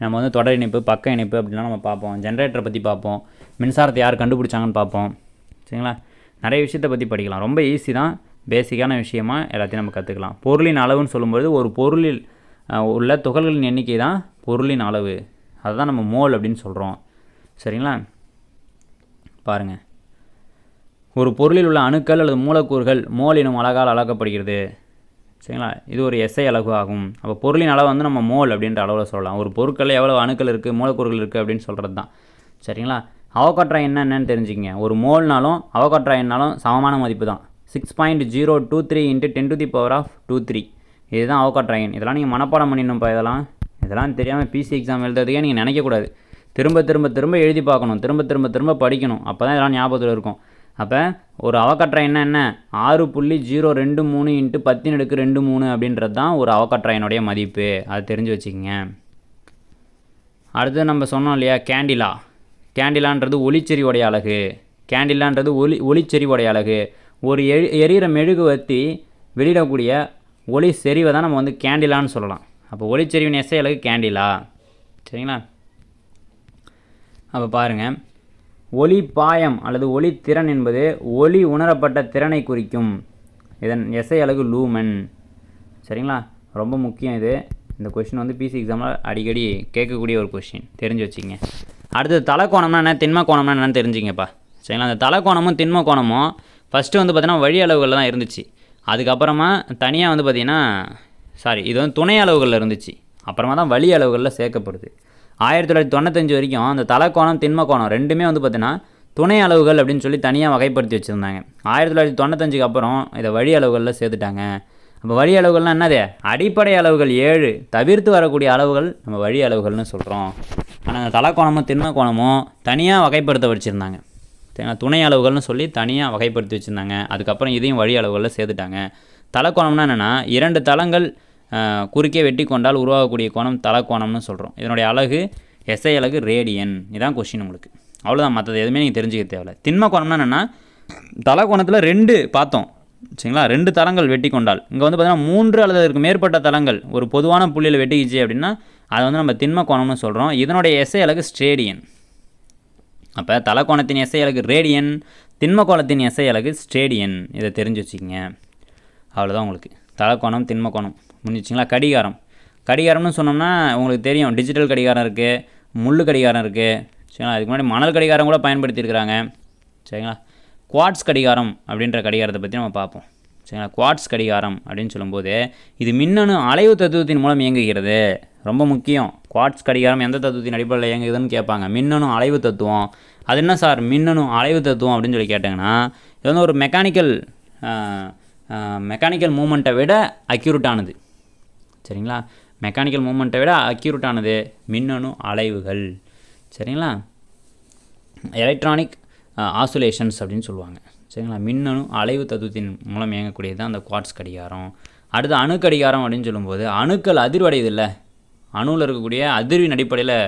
நம்ம வந்து தொடர் இணைப்பு, பக்க இணைப்பு அப்படின்லாம் நம்ம பார்ப்போம். ஜென்ரேட்டரை பற்றி பார்ப்போம். மின்சாரத்தை யார் கண்டுபிடிச்சாங்கன்னு பார்ப்போம். சரிங்களா? நிறைய விஷயத்தை பற்றி படிக்கலாம். ரொம்ப ஈஸி தான், பேசிக்கான விஷயமாக எல்லாத்தையும் நம்ம கற்றுக்கலாம். பொருளின் அளவுன்னு சொல்லும்போது ஒரு பொருளில் உள்ள துகள்களின் எண்ணிக்கை தான் பொருளின் அளவு. அதுதான் நம்ம மோல் அப்படின்னு சொல்கிறோம். சரிங்களா? பாருங்கள், ஒரு பொருளில் உள்ள அணுக்கள் அல்லது மூலக்கூறுகள் மோல் எனும் அலகால் அளக்கப்படுகிறது. சரிங்களா? இது ஒரு எஸ்ஐ அலகு ஆகும். அப்போ பொருளின் அளவு வந்து நம்ம மோல் அப்படின்ற அளவில் சொல்லலாம். ஒரு பொருட்களில் எவ்வளோ அணுக்கள் இருக்குது, மூலக்கூறுகள் இருக்குது அப்படின்னு சொல்கிறது தான். சரிங்களா? அவகாட்ரா என்னன்னு தெரிஞ்சுக்கங்க. ஒரு மோல்னாலும் அவகாட்ரா எண்ணாலும் சமமான மதிப்பு தான். 6.023 × 10⁻²3. இதுதான் அவகாட்ரா எண். இதெல்லாம் நீங்கள் மனப்பாடம் பண்ணிடணும்ப்பா. இதெல்லாம் தெரியாமல் பிசி எக்ஸாம் எழுதுறதுக்கே நீங்கள் நினைக்கக்கூடாது. திரும்ப எழுதி பார்க்கணும், திரும்ப படிக்கணும். அப்போ தான் இதெல்லாம் ஞாபகத்தில் இருக்கும். அப்போ ஒரு அவகாட்ரா என்ன 6.023 × 10⁻²3 அப்படின்றது தான் ஒரு அவகாட்ரா எண்ணுடைய மதிப்பு. அது தெரிஞ்சு வச்சுக்கோங்க. அடுத்து நம்ம சொன்னோம் இல்லையா, கேண்டிலான்றது ஒளிச்செறிவுடைய அலகு. கேண்டிலான்றது ஒளிச்செறிவுடைய அலகு. ஒரு எரியிற மெழுகுவர்த்தி வெளியிடக்கூடிய ஒளி செறிவை தான் நம்ம வந்து கேண்டிலான்னு சொல்லலாம். அப்போ ஒளிச்செறிவின் எஸ்ஐ அலகு கேண்டிலா. சரிங்களா? அப்போ பாருங்கள், ஒளி பாயம் அல்லது ஒளி திறன் என்பது ஒளி உணரப்பட்ட திறனை குறிக்கும். இதன் எஸ்ஐ அலகு லூமன். சரிங்களா? ரொம்ப முக்கியம் இது. இந்த கொஷின் வந்து பிசி எக்ஸாமில் அடிக்கடி கேட்கக்கூடிய ஒரு கொஷின், தெரிஞ்சு வச்சுங்க. அடுத்தது தலைக்கோணம்னா என்ன, திண்ம கோணம்னா என்னன்னு தெரிஞ்சுங்கப்பா. சரிங்களா? அந்த தலைக்கோணமும் திண்ம கோணமும் ஃபஸ்ட்டு வந்து பார்த்திங்கன்னா வழி அளவுகளில் தான் இருந்துச்சு. அதுக்கப்புறமா தனியாக வந்து பார்த்திங்கன்னா இது வந்து துணை அளவுகளில் இருந்துச்சு. அப்புறமா தான் வழி அளவுகளில் சேர்க்கப்படுது. 1995 வரைக்கும் அந்த தலைக்கோணம் திண்ம கோணம் ரெண்டுமே வந்து பார்த்திங்கன்னா துணை அளவுகள் அப்படின்னு சொல்லி தனியாக வகைப்படுத்தி வச்சுருந்தாங்க. 1995க்கு அப்புறம் இதை வழி அளவுகளில் சேர்த்துட்டாங்க. அப்போ வழி அளவுகள்னால் என்னது? அடிப்படை அளவுகள் 7 தவிர்த்து வரக்கூடிய அளவுகள் நம்ம வழி அளவுகள்னு சொல்கிறோம். ஆனால் அந்த தலைக்கோணமும் திண்ம கோணமும் தனியாக வகைப்படுத்த வச்சுருந்தாங்க. துணை அளவுகள்னு சொல்லி தனியாக வகைப்படுத்தி வச்சுருந்தாங்க. அதுக்கப்புறம் இதையும் வழி அளவுகளில் சேர்த்துட்டாங்க. தலைக்கோணம்னா என்னென்னா 2 தளங்கள் குறுக்கே வெட்டி கொண்டால் உருவாகக்கூடிய கோணம் தலைக்கோணம்னு சொல்கிறோம். இதனுடைய அலகு எஸ்ஐ அலகு ரேடியன். இதான் கொஷின் உங்களுக்கு. அவ்வளோதான், மற்றது எதுவுமே நீங்கள் தெரிஞ்சுக்க தேவையில்லை. திண்ம கோணம்னா என்னென்னா தலைக்கோணத்தில் 2 பார்த்தோம். சரிங்களா? 2 தளங்கள் வெட்டி கொண்டால், இங்கே வந்து பார்த்திங்கன்னா 3 அல்லது அதற்கு மேற்பட்ட தளங்கள் ஒரு பொதுவான புள்ளியில் வெட்டிக்கிச்சு அப்படின்னா அதை வந்து நம்ம திண்ம கோணம்னு சொல்கிறோம். இதனுடைய எஸ்ஐ அலகு ஸ்டேடியன். அப்போ தலைக்கோணத்தின் எஸ்ஐ அலகு ரேடியன், திண்ம கோணத்தின் எஸ்ஐ அலகு ஸ்டேடியன். இதை தெரிஞ்சு வச்சுக்கோங்க. அவ்வளோதான் உங்களுக்கு தலைக்கோணம் திண்ம கோணம் முடிஞ்சிச்சிங்களா? கடிகாரம்னு சொன்னோம்னா உங்களுக்கு தெரியும், டிஜிட்டல் கடிகாரம் இருக்குது, முள் கடிகாரம் இருக்குது. சரிங்களா? அதுக்கு முன்னாடி மணல் கடிகாரம் கூட பயன்படுத்தியிருக்கிறாங்க. சரிங்களா? குவாட்ஸ் கடிகாரம் அப்படின்ற கடிகாரத்தை பற்றி நம்ம பார்ப்போம். சரிங்களா? குவாட்ஸ் கடிகாரம் அப்படின்னு சொல்லும்போது இது மின்னணு அலைவு தத்துவத்தின் மூலம் இயங்குகிறது. ரொம்ப முக்கியம். குவாட்ஸ் கடிகாரம் எந்த தத்துவத்தின் அடிப்படையில் இயங்குதுன்னு கேட்பாங்க. மின்னணு அலைவு தத்துவம். அது என்ன சார் மின்னணு அலைவு தத்துவம் அப்படின்னு சொல்லி கேட்டாங்கன்னா, இது வந்து ஒரு மெக்கானிக்கல் மூமெண்ட்டை விட அக்யூரேட்டானது. சரிங்களா? மெக்கானிக்கல் மூமெண்ட்டை விட அக்யூரேட்டானது மின்னணு அலைவுகள். சரிங்களா? எலக்ட்ரானிக் ஆசோலேஷன்ஸ் அப்படின்னு சொல்லுவாங்க. சரிங்களா? மின்னணு அலைவு தத்துவத்தின் மூலம் இயங்கக்கூடியது தான் அந்த குவார்ட்ஸ் கடிகாரம். அடுத்து அணுக்கடிகாரம் அப்படின்னு சொல்லும்போது அணுக்கள் அதிர்வடையுது இல்லை, அணுவில் இருக்கக்கூடிய அதிர்வின் அடிப்படையில்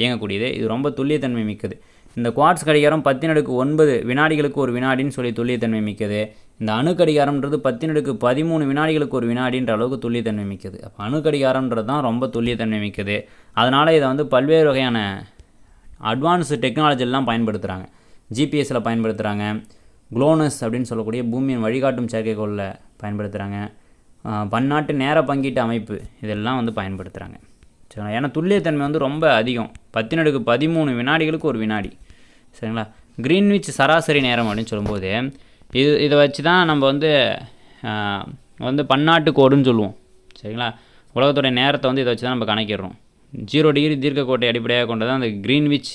இயங்கக்கூடியது. இது ரொம்ப துல்லியத்தன்மை மிக்கது. இந்த குவார்ட்ஸ் கடிகாரம் 10⁻9 வினாடிகளுக்கு ஒரு வினாடின்னு சொல்லி துல்லியத்தன்மை மிக்கது. இந்த அணுக்கடிகாரம்ன்றது 10⁻13 வினாடிகளுக்கு ஒரு வினாடின்ற அளவுக்கு துல்லியத்தன்மை மிக்கது. அப்போ அணுக்கடிகாரம்ன்றது தான் ரொம்ப துல்லியத்தன்மை மிக்கது. அதனால் இதை வந்து பல்வேறு வகையான அட்வான்ஸ்டு டெக்னாலஜிலாம் பயன்படுத்துகிறாங்க. ஜிபிஎஸ்சில் பயன்படுத்துகிறாங்க, குளோனஸ் அப்படின்னு சொல்லக்கூடிய பூமியின் வழிகாட்டும் செயற்கைக்கோளில் பயன்படுத்துகிறாங்க, பன்னாட்டு நேர பங்கீட்டு அமைப்பு இதெல்லாம் வந்து பயன்படுத்துகிறாங்க. சரிங்களா? ஏன்னா துல்லியத்தன்மை வந்து ரொம்ப அதிகம். 10⁻13 வினாடிகளுக்கு ஒரு வினாடி. சரிங்களா? கிரீன்விச் சராசரி நேரம் அப்படின்னு சொல்லும்போது இதை வச்சு தான் நம்ம வந்து பன்னாட்டு கோடுன்னு சொல்லுவோம். சரிங்களா? உலகத்துடைய நேரத்தை வந்து இதை வச்சு தான் நம்ம கணக்கிடுறோம். 0 டிகிரி தீர்க்கக்கோட்டை அடிப்படையாக கொண்டு தான் அந்த கிரீன்விச்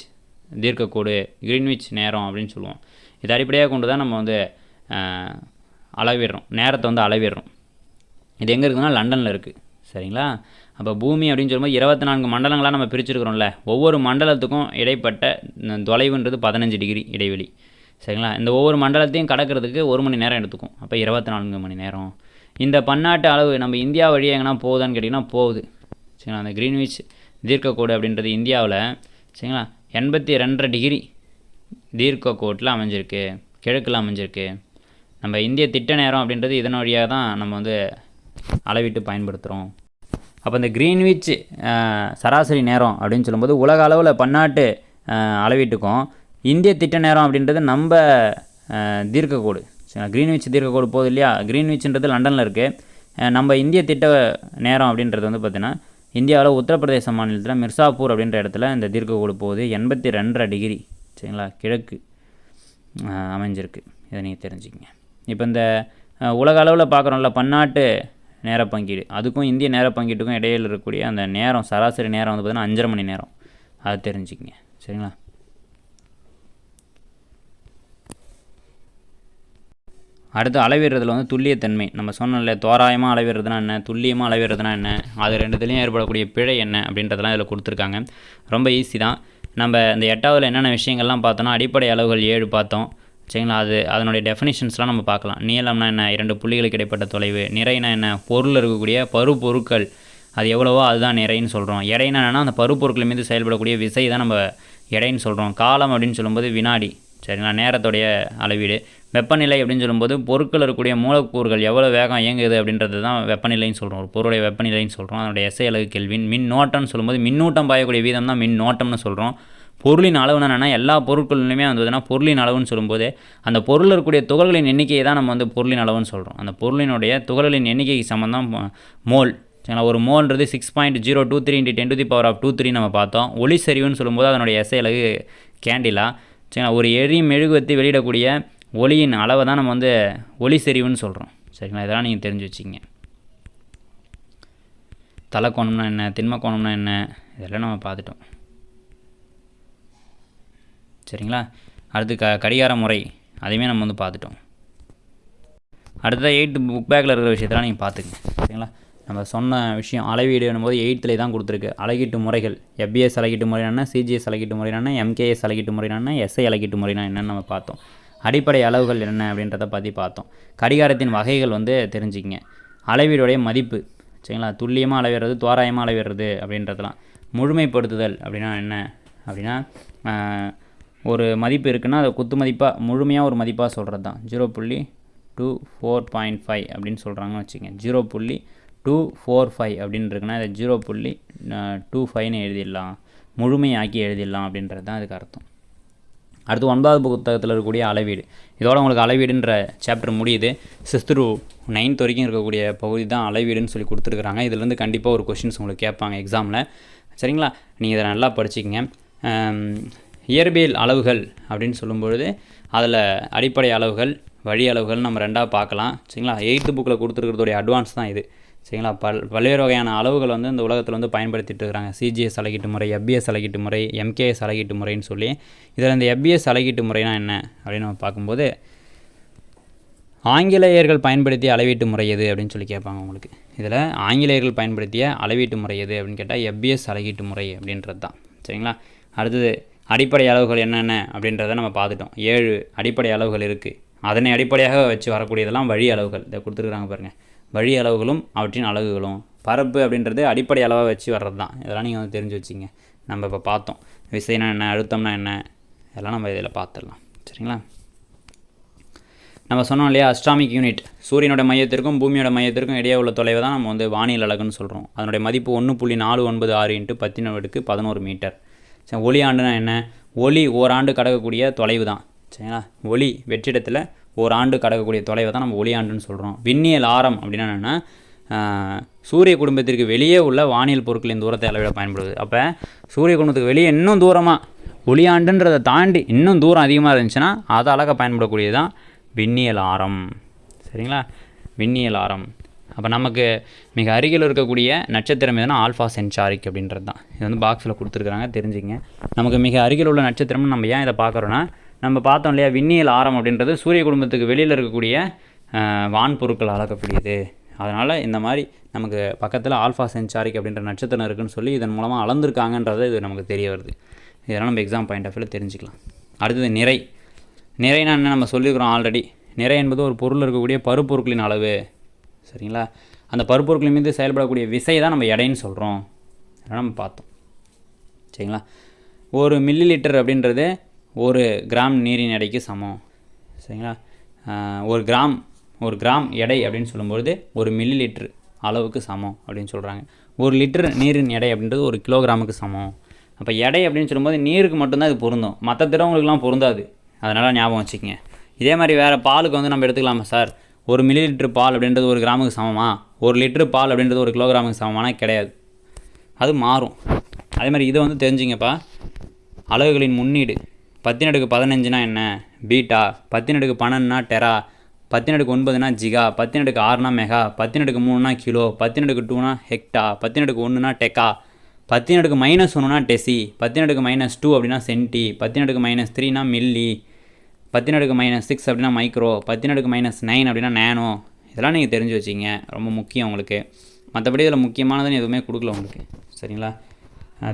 தீர்க்கக்கோடு, கிரீன்விச் நேரம் அப்படின்னு சொல்லுவோம். இதை அடிப்படையாக கொண்டு தான் நம்ம வந்து அளவிடுறோம், நேரத்தை வந்து அளவிடுறோம். இது எங்கே இருக்குதுன்னா லண்டனில் இருக்குது. சரிங்களா? அப்போ பூமி அப்படின்னு சொல்லும்போது 24 மண்டலங்களாக நம்ம பிரிச்சுருக்கிறோம்ல, ஒவ்வொரு மண்டலத்துக்கும் இடைப்பட்ட தொலைவுன்றது 15 டிகிரி இடைவெளி. சரிங்களா? இந்த ஒவ்வொரு மண்டலத்தையும் கடக்கிறதுக்கு 1 மணி நேரம் எடுத்துக்கும். அப்போ 24 மணி நேரம். இந்த பன்னாட்டு அளவு நம்ம இந்தியா வழியாக எங்கன்னா போகுதான்னு கேட்டிங்கன்னா போகுது. சரிங்களா? அந்த கிரீன்விச் தீர்க்கக்கோடு அப்படின்றது இந்தியாவில் சரிங்களா 82.5 டிகிரி தீர்க்கக்கோட்டில் அமைஞ்சிருக்கு, கிழக்கில் அமைஞ்சிருக்கு. நம்ம இந்திய திட்ட நேரம் அப்படின்றது இதன் வழியாக தான் நம்ம வந்து அளவிட்டு பயன்படுத்துகிறோம். அப்போ இந்த கிரீன்விச் சராசரி நேரம் அப்படின்னு சொல்லும்போது உலக அளவில் பன்னாட்டு அளவீட்டுக்கும் இந்திய திட்ட நேரம் அப்படின்றது நம்ம தீர்க்கக்கோடு. சரிங்களா? கிரீன்விச் தீர்க்கக்கோடு போகுது இல்லையா, கிரீன்விச்ன்றது லண்டனில் இருக்குது. நம்ம இந்திய திட்ட நேரம் அப்படின்றது வந்து பார்த்திங்கன்னா இந்தியாவில் உத்தரப்பிரதேச மாநிலத்தில் மிர்சாப்பூர் அப்படின்ற இடத்துல இந்த தீர்க்கக்கோடு போகுது. 82.5 டிகிரி சரிங்களா கிழக்கு அமைஞ்சிருக்கு. இதை நீங்கள் தெரிஞ்சுக்கங்க. இப்போ இந்த உலக அளவில் பார்க்குறோம்ல பன்னாட்டு நேர பங்கீடு, அதுக்கும் இந்திய நேர பங்கீட்டுக்கும் இடையில் இருக்கக்கூடிய அந்த நேரம் சராசரி நேரம் வந்து பார்த்திங்கன்னா 5.5 மணி நேரம். அதை தெரிஞ்சுக்கங்க. சரிங்களா? அடுத்து அளவிடுறதுல வந்து துல்லியத்தன்மை நம்ம சொன்னோம்ல, தோராயமாக அளவிடுறதுனா என்ன, துல்லியமாக அளவிடுறதுனா என்ன, அது ரெண்டுத்துலேயும் ஏற்படக்கூடிய பிழை என்ன அப்படின்றதெல்லாம் இதில் கொடுத்துருக்காங்க. ரொம்ப ஈஸி தான். நம்ம இந்த 8ஆவதில் என்னென்ன விஷயங்கள்லாம் பார்த்தோன்னா அடிப்படை அளவுகள் 7 பார்த்தோம். சரிங்களா? அதனுடைய டெஃபினிஷன்ஸ்லாம் நம்ம பார்க்கலாம். நீளம்னா என்ன, 2 புள்ளிகளுக்கு இடைப்பட்ட தொலைவு. நிறைனா என்ன, பொருள் இருக்கக்கூடிய பருப்பொருட்கள் அது எவ்வளவோ அதுதான் நிறைன்னு சொல்கிறோம். எடைனா என்னென்னா அந்த பருப்பொருட்கள் மீது செயல்படக்கூடிய விசை தான் நம்ம எடைன்னு சொல்கிறோம். காலம் அப்படின்னு சொல்லும்போது வினாடி. சரிங்களா? நேரத்துடைய அளவீடு. வெப்பநிலை அப்படின்னு சொல்லும்போது பொருட்கள் இருக்கக்கூடிய மூலக்கூறுகள் எவ்வளோ வேகம் இயங்குது அப்படின்றது தான் வெப்பநிலைன்னு சொல்கிறோம். ஒரு பொருளுடைய வெப்பநிலைன்னு சொல்கிறோம். அதனுடைய எஸ்ஐ அலகு கெல்வின். மின்னோட்டம்னு சொல்லும்போது மின்னூட்டம் பாயக்கூடிய வீதம் தான் மின்னோட்டம்னு சொல்கிறோம். பொருளின் அளவுன்னு என்னென்னா எல்லா பொருட்களுமே வந்ததுன்னா பொருளின் அளவுன்னு சொல்லும்போது அந்த பொருளில் இருக்கக்கூடிய துகள்களின் எண்ணிக்கையை தான் நம்ம வந்து பொருளின் அளவுன்னு சொல்கிறோம். அந்த பொருளினுடைய துகள்களின் எண்ணிக்கைக்கு சம்மந்தம் மோல். சரிங்களா? ஒரு மோல்ன்றது 6.023 × 10⁻23 நம்ம பார்த்தோம். ஒளி செறிவுன்னு சொல்லும்போது அதனுடைய எஸ்ஐ அலகு கேண்டிலா. சரிங்களா? ஒரு எரியும் மெழுகுவர்த்தி வெளியிடக்கூடிய ஒளியின் அளவை தான் நம்ம வந்து ஒளி செறிவுன்னு சொல்கிறோம். சரிங்களா? இதெல்லாம் நீங்கள் தெரிஞ்சு வச்சுக்கிங்க. தலைக்கோணம்னா என்ன, திண்ம கோணம்னா என்ன, இதெல்லாம் நம்ம பார்த்துட்டோம். சரிங்களா? அடுத்து கடிகார முறை அதையுமே நம்ம வந்து பார்த்துட்டோம். அடுத்ததாக 8th புக் பேக்கில் இருக்கிற விஷயத்தெல்லாம் நீங்கள் பார்த்துக்குங்க. சரிங்களா? நம்ம சொன்ன விஷயம் அளவீடு போது 8th தான் கொடுத்துருக்கு. அளவீட்டு முறைகள், எஃபிஎஸ் அளவீட்டு முறைனா என்ன, சிஜிஎஸ் அளவீட்டு முறைனா, எம்கேஎஸ் அளவீட்டு முறைனா, எஸ்ஐ அளவீட்டு முறைனா என்னன்னு நம்ம பார்த்தோம். அடிப்படை அளவுகள் என்ன அப்படின்றத பற்றி பார்த்தோம். கடிகாரத்தின் வகைகள் வந்து தெரிஞ்சுக்கிங்க. அளவீடுடைய மதிப்பு. சரிங்களா? துல்லியமாக அளவிடுறது, தோராயமாக அளவிடுறது அப்படின்றதெல்லாம். முழுமைப்படுத்துதல் அப்படின்னா என்ன அப்படின்னா ஒரு மதிப்பு இருக்குன்னா அதை குத்து மதிப்பாக முழுமையாக ஒரு மதிப்பாக சொல்கிறது தான். 0.24.5 அப்படின்னு சொல்கிறாங்கன்னு வச்சுங்க. 0.245 அப்படின்னு இருக்குன்னா இதை 0.25ன்னு எழுதிடலாம், முழுமையாக்கி எழுதிடலாம் அப்படின்றது தான் அதுக்கு அர்த்தம். அடுத்து 9வது புத்தகத்தில் இருக்கக்கூடிய அளவீடு. இதோட உங்களுக்கு அளவீடுன்ற சாப்டர் முடியுது. 6th to 9th வரைக்கும் இருக்கக்கூடிய பகுதி தான் அளவீடுன்னு சொல்லி கொடுத்துருக்குறாங்க. இதுலேருந்து கண்டிப்பாக ஒரு கொஷின்ஸ் உங்களுக்கு கேட்பாங்க எக்ஸாமில். சரிங்களா? நீங்கள் இதை நல்லா படிச்சுக்கங்க. இயற்பியல் அளவுகள் அப்படின்னு சொல்லும்பொழுது அதில் அடிப்படை அளவுகள், வழி அளவுகள் நம்ம 2ஆக பார்க்கலாம். சரிங்களா? 8th புக்கில் கொடுத்துருக்கிறதுடைய அட்வான்ஸ் தான் இது. சரிங்களா? பல்வேறு வகையான அளவுகள் வந்து இந்த உலகத்தில் வந்து பயன்படுத்திட்டு இருக்கிறாங்க. சிஜிஎஸ் அளவீட்டு முறை, எஃபிஎஸ் அளவீட்டு முறை, எம்கேஎஸ் அளவீட்டு முறைன்னு சொல்லி. இதில் இந்த எஃபிஎஸ் அளவீட்டு முறைனா என்ன அப்படின்னு நம்ம பார்க்கும்போது ஆங்கிலேயர்கள் பயன்படுத்திய அளவீட்டு முறை எது அப்படின்னு சொல்லி கேட்பாங்க உங்களுக்கு. இதில் ஆங்கிலேயர்கள் பயன்படுத்திய அளவீட்டு முறை எது அப்படின்னு கேட்டால் எஃபிஎஸ் அளவீட்டு முறை அப்படின்றது தான். சரிங்களா? அடுத்தது அடிப்படை அளவுகள் என்னென்ன அப்படின்றத நம்ம பார்த்துட்டோம். 7 அடிப்படை அளவுகள் இருக்குது. அதனை அடிப்படையாக வச்சு வரக்கூடியதெல்லாம் வழி அளவுகள். இதை கொடுத்துருக்குறாங்க பாருங்கள். வழி அளவுகளும் அவற்றின் அலகுகளும். பரப்பு அப்படின்றது அடிப்படை அளவாக வச்சு வர்றது தான். இதெல்லாம் நீங்கள் வந்து தெரிஞ்சு வச்சிங்க. நம்ம இப்போ பார்த்தோம் விசைனா என்ன, அழுத்தம்னா என்ன, இதெல்லாம் நம்ம இதில் பார்த்துடலாம். சரிங்களா? நம்ம சொன்னோம் இல்லையா, அஸ்ட்ராமிக் யூனிட் சூரியனோட மையத்திற்கும் பூமியோட மையத்திற்கும் இடையே உள்ள தொலைவை தான் நம்ம வந்து வானியல் அலகுன்னு சொல்கிறோம். அதனுடைய மதிப்பு 1.496 × 10⁻11 மீட்டர். சரி, ஒளி ஆண்டுனா என்ன? ஒளி ஓராண்டு கடக்கக்கூடிய தொலைவு தான். சரிங்களா? ஒளி வெற்றிடத்தில் ஓராண்டு கடக்கக்கூடிய தொலைவை தான் நம்ம ஒளி ஆண்டுன்னு சொல்கிறோம். விண்ணியல் ஆரம் அப்படின்னா என்னென்னா, சூரிய குடும்பத்திற்கு வெளியே உள்ள வானியல் பொருட்களின் தூரத்தை அளவிட பயன்படுது. அப்போ சூரிய குடும்பத்துக்கு வெளியே இன்னும் தூரமாக ஒளியாண்டுன்றதை தாண்டி இன்னும் தூரம் அதிகமாக இருந்துச்சுன்னா அதை அழகாக பயன்படக்கூடியது தான் விண்ணியல் ஆரம். சரிங்களா? விண்ணியல் ஆரம். அப்போ நமக்கு மிக அருகில் இருக்கக்கூடிய நட்சத்திரம் எதுனா ஆல்ஃபா சென்சாரிக் அப்படின்றது தான். இது வந்து பாக்ஸில் கொடுத்துருக்குறாங்க, தெரிஞ்சுங்க. நமக்கு மிக அருகில் உள்ள நட்சத்திரம்னு நம்ம ஏன் இதை பார்க்குறோன்னா, நம்ம பார்த்தோம் இல்லையா, விண்ணியல் ஆரம் அப்படின்றது சூரிய குடும்பத்துக்கு வெளியில் இருக்கக்கூடிய வான் பொருட்கள் அளக்கக்கூடியது. அதனால் இந்த மாதிரி நமக்கு பக்கத்தில் ஆல்ஃபா சென்சாரிக் அப்படின்ற நட்சத்திரம் இருக்குதுன்னு சொல்லி இதன் மூலமாக அளந்துருக்காங்கன்றது இது நமக்கு தெரிய வருது. இதெல்லாம் நம்ம எக்ஸாம் பாயிண்ட் ஆஃப் வியூவில் தெரிஞ்சுக்கலாம். அடுத்தது நிறை. நிறைனா என்ன நம்ம சொல்லியிருக்கிறோம் ஆல்ரெடி. நிறை என்பது ஒரு பொருள் இருக்கக்கூடிய பருப்பொருட்களின் அளவு. சரிங்களா? அந்த பருப்பொருட்களின் மீது செயல்படக்கூடிய விசை தான் நம்ம எடைன்னு சொல்கிறோம். அதெல்லாம் நம்ம பார்த்தோம். சரிங்களா? 1 மில்லி லிட்டர் அப்படின்றது 1 கிராம் நீரின் எடைக்கு சமம். சரிங்களா? 1 கிராம் எடை அப்படின்னு சொல்லும்பொழுது 1 மில்லி லிட்டர் அளவுக்கு சமம் அப்படின்னு சொல்கிறாங்க. 1 லிட்டர் நீரின் எடை அப்படின்றது 1 கிலோகிராமுக்கு சமம். அப்போ எடை அப்படின்னு சொல்லும்போது நீருக்கு மட்டும்தான் இது பொருந்தும், மற்ற திரவங்களுக்குலாம் பொருந்தாது. அதனால் ஞாபகம் வச்சுக்கோங்க. இதே மாதிரி வேறு பாலுக்கு வந்து நம்ம எடுத்துக்கலாமா சார்? 1 மில்லி லிட்டர் பால் அப்படின்றது 1 கிராமுக்கு சமமா? 1 லிட்டர் பால் அப்படின்றது 1 கிலோகிராமுக்கு சமமானா கிடையாது, அது மாறும். அதே மாதிரி இதை வந்து தெரிஞ்சுங்கப்பா. அலகுகளின் முன்னீடு 10⁻15னா என்ன? பீட்டா. 10⁻12னா டெரா. 10⁻9னா ஜிகா. 10⁻6னா மெகா. 10⁻3னா கிலோ. 10⁻2னா ஹெக்டா. 10⁻1னா டெக்கா. 10⁻−1னா டெசி. 10⁻−2 அப்படின்னா சென்டி. 10⁻−3னா மில்லி. 10⁻−6 அப்படின்னா மைக்ரோ. 10⁻−9 அப்படின்னா நேனோ. இதெல்லாம் நீங்கள் தெரிஞ்சு வச்சிங்க, ரொம்ப முக்கியம் உங்களுக்கு. மற்றபடி இதில் முக்கியமானதுன்னு எதுவுமே கொடுக்கல உங்களுக்கு. சரிங்களா?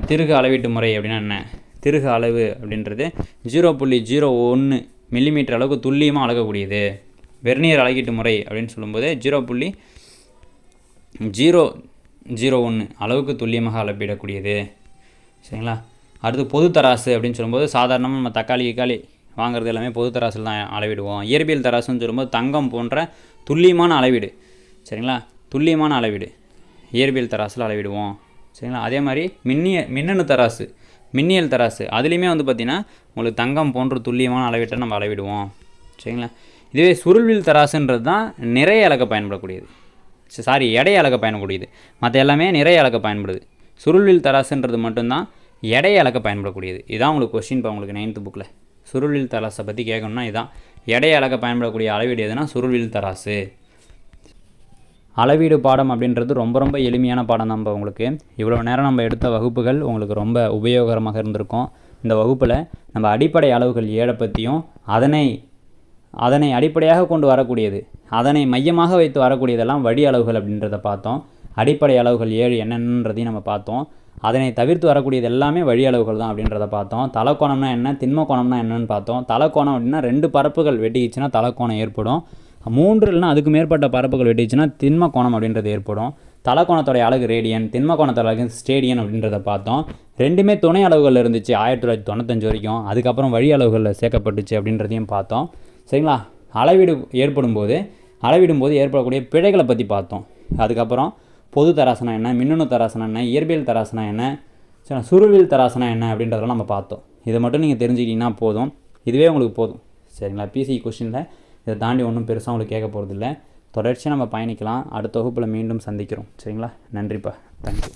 திருகு அளவீட்டு முறை அப்படின்னா என்ன? திருகு அளவு அப்படின்றது 0.01 மில்லிமீட்டர் அளவுக்கு துல்லியமாக அளக்கக்கூடியது. வெர்னியர் அளவீட்டு முறை அப்படின்னு சொல்லும்போது 0.001 அளவுக்கு துல்லியமாக அளப்பிடக்கூடியது. சரிங்களா? அடுத்து பொது தராசு அப்படின்னு சொல்லும்போது சாதாரணமாக நம்ம தக்காளி வாங்குறது எல்லாமே பொது தராசில் தான் அளவிடுவோம். இயற்பியல் தராசுன்னு சொல்லும்போது தங்கம் போன்ற துல்லியமான அளவீடு. சரிங்களா? துல்லியமான அளவீடு இயற்பியல் தராசில் அளவிடுவோம். சரிங்களா? அதே மாதிரி மின்னணு தராசு, மின்னியல் தராசு, அதுலேயுமே வந்து பார்த்திங்கன்னா உங்களுக்கு தங்கம் போன்ற துல்லியமான அளவீட்டை நம்ம அளவிடுவோம். சரிங்களா? இதுவே சுருள்வில் தராசுன்றது தான் நிறைய அளக்க பயன்படக்கூடியது. எடை அளக்க பயன்படக்கூடியது. மற்ற எல்லாமே நிறைய அளக்க பயன்படுது. சுருள்வில் தராசுன்றது மட்டும்தான் எடை அளக்க பயன்படக்கூடியது. இதுதான் உங்களுக்கு கொஸ்டின். இப்போ உங்களுக்கு 9th புக்கில் சுருள்வில் தராசை பற்றி கேட்கணும்னா இதுதான். எடை அளக்க பயன்படக்கூடிய அளவீடு எதுனா சுருள்வில் தராசு. அளவீடு பாடம் அப்படின்றது ரொம்ப ரொம்ப எளிமையான பாடம் தான். உங்களுக்கு இவ்வளோ நேரம் நம்ம எடுத்த வகுப்புகள் உங்களுக்கு ரொம்ப உபயோகரமாக இருந்திருக்கும். இந்த வகுப்பில் நம்ம அடிப்படை அளவுகள் 7 பற்றியும் அதனை அடிப்படையாக கொண்டு வரக்கூடியது, அதனை மையமாக வைத்து வரக்கூடியதெல்லாம் வழி அளவுகள் அப்படின்றத பார்த்தோம். அடிப்படை அளவுகள் 7 என்னென்னன்றதையும் நம்ம பார்த்தோம். அதனை தவிர்த்து வரக்கூடியது எல்லாமே வழி அளவுகள் தான் அப்படின்றத பார்த்தோம். தலைக்கோணம்னா என்ன, திண்ம கோணம்னா என்னன்னு பார்த்தோம். தலைக்கோணம் அப்படின்னா 2 பரப்புகள் வெட்டிச்சுன்னா தலைக்கோணம் ஏற்படும். 3 இல்லைனா அதுக்கு மேற்பட்ட பரப்புகள் வெட்டிச்சுன்னா திண்ம கோணம் அப்படின்றது ஏற்படும். தலைக்கோணத்தோடைய அலகு ரேடியன், திண்ம கோணத்தோட அலகு ஸ்டேடியன் அப்படின்றத பார்த்தோம். ரெண்டுமே துணை அளவுகள் இருந்துச்சு 1995 வரைக்கும். அதுக்கப்புறம் வழி அளவுகளில் சேர்க்கப்பட்டுச்சு அப்படின்றதையும் பார்த்தோம். சரிங்களா? அளவிடும்போது ஏற்படக்கூடிய பிழைகளை பற்றி பார்த்தோம். அதுக்கப்புறம் பொது தராசனா என்ன, மின்னணு தராசனா என்ன, இயற்பியல் தராசனா என்ன, சரி சுருள்வில் தராசனா என்ன அப்படின்றதெல்லாம் நம்ம பார்த்தோம். இதை மட்டும் நீங்கள் தெரிஞ்சுக்கிட்டிங்கன்னா போதும், இதுவே உங்களுக்கு போதும். சரிங்களா? பிசி கொஸ்டினில் இதை தாண்டி ஒன்றும் பெருசாக உங்களுக்கு கேட்க போகிறதில்ல. தொடர்ச்சியாக நம்ம பயணிக்கலாம். அடுத்த வகுப்பில் மீண்டும் சந்திக்கிறோம். சரிங்களா? நன்றிப்பா. தேங்க்யூ.